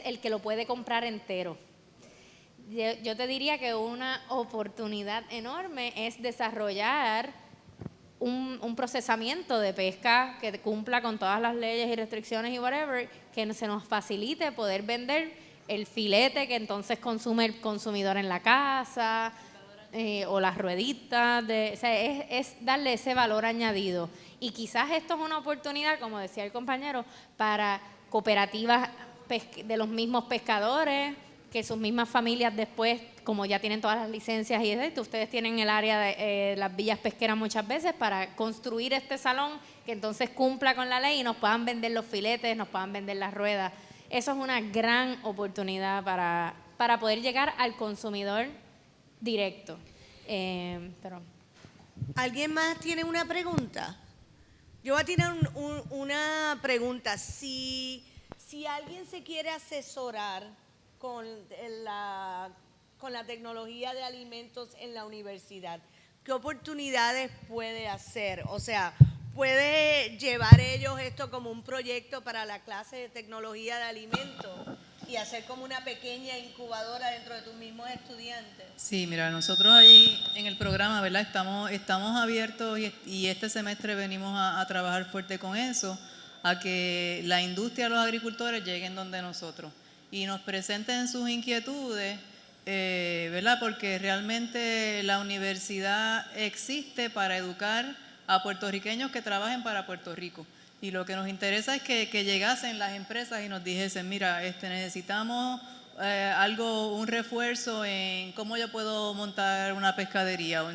el que lo puede comprar entero. Yo te diría que una oportunidad enorme es desarrollar un procesamiento de pesca que cumpla con todas las leyes y restricciones y whatever, que se nos facilite poder vender el filete que entonces consume el consumidor en la casa, o las rueditas, o sea, es darle ese valor añadido. Y quizás esto es una oportunidad, como decía el compañero, para cooperativas de los mismos pescadores, que sus mismas familias después, como ya tienen todas las licencias y eso, ustedes tienen el área de las villas pesqueras muchas veces para construir este salón que entonces cumpla con la ley y nos puedan vender los filetes, nos puedan vender las ruedas. Eso es una gran oportunidad para poder llegar al consumidor directo. Pero ¿Alguien más tiene una pregunta? Yo voy a tirar una pregunta. Si alguien se quiere asesorar con la tecnología de alimentos en la universidad, ¿qué oportunidades puede hacer? O sea, ¿puede llevar ellos esto como un proyecto para la clase de tecnología de alimentos y hacer como una pequeña incubadora dentro de tus mismos estudiantes? Sí, mira, nosotros ahí en el programa, ¿verdad? Estamos abiertos y este semestre venimos a trabajar fuerte con eso, a que la industria, los agricultores lleguen donde nosotros y nos presenten sus inquietudes, ¿verdad? Porque realmente la universidad existe para educar a puertorriqueños que trabajen para Puerto Rico. Y lo que nos interesa es que llegasen las empresas y nos dijesen, mira, necesitamos un refuerzo en cómo yo puedo montar una pescadería o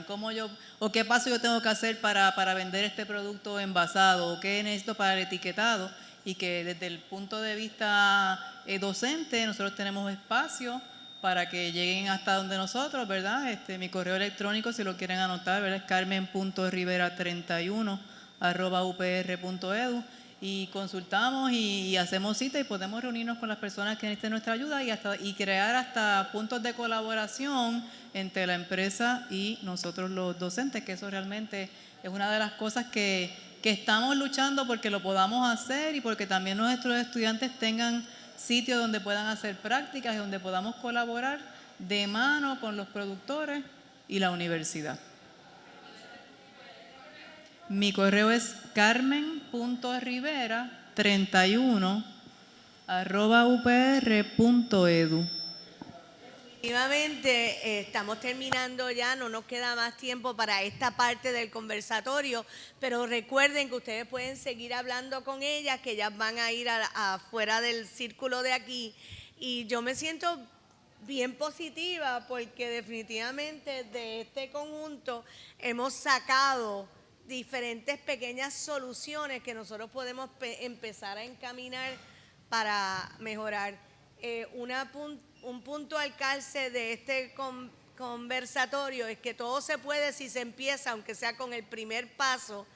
qué paso yo tengo que hacer para vender este producto envasado o qué necesito para el etiquetado, y que desde el punto de vista docente nosotros tenemos espacio para que lleguen hasta donde nosotros, ¿verdad? Mi correo electrónico, si lo quieren anotar, ¿verdad?, es carmen.rivera31@upr.edu, y consultamos y hacemos cita y podemos reunirnos con las personas que necesiten nuestra ayuda y crear hasta puntos de colaboración entre la empresa y nosotros los docentes, que eso realmente es una de las cosas que estamos luchando porque lo podamos hacer y porque también nuestros estudiantes tengan sitios donde puedan hacer prácticas y donde podamos colaborar de mano con los productores y la universidad. Mi correo es carmen.rivera31@upr.edu. Efectivamente, estamos terminando ya, no nos queda más tiempo para esta parte del conversatorio, pero recuerden que ustedes pueden seguir hablando con ellas, que ellas van a ir afuera del círculo de aquí, y yo me siento bien positiva porque definitivamente de este conjunto hemos sacado diferentes pequeñas soluciones que nosotros podemos empezar a encaminar para mejorar. Un punto al calce de este conversatorio es que todo se puede si se empieza, aunque sea con el primer paso,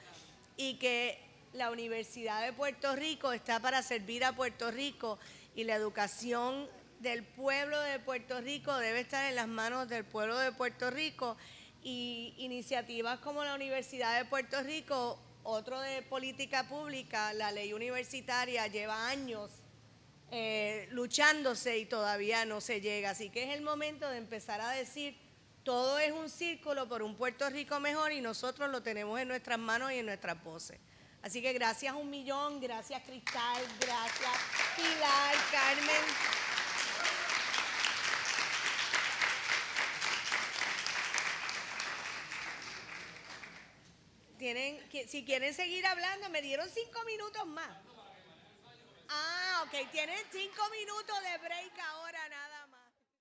y que la Universidad de Puerto Rico está para servir a Puerto Rico y la educación del pueblo de Puerto Rico debe estar en las manos del pueblo de Puerto Rico, y iniciativas como la Universidad de Puerto Rico, otro de política pública, la ley universitaria, lleva años luchándose y todavía no se llega. Así que es el momento de empezar a decir, todo es un círculo por un Puerto Rico mejor y nosotros lo tenemos en nuestras manos y en nuestras voces. Así que gracias 1,000,000, gracias Cristal, gracias Pilar, Carmen. Si quieren seguir hablando, me dieron 5 minutos más. Ah, ok, tienen 5 minutos de break ahora.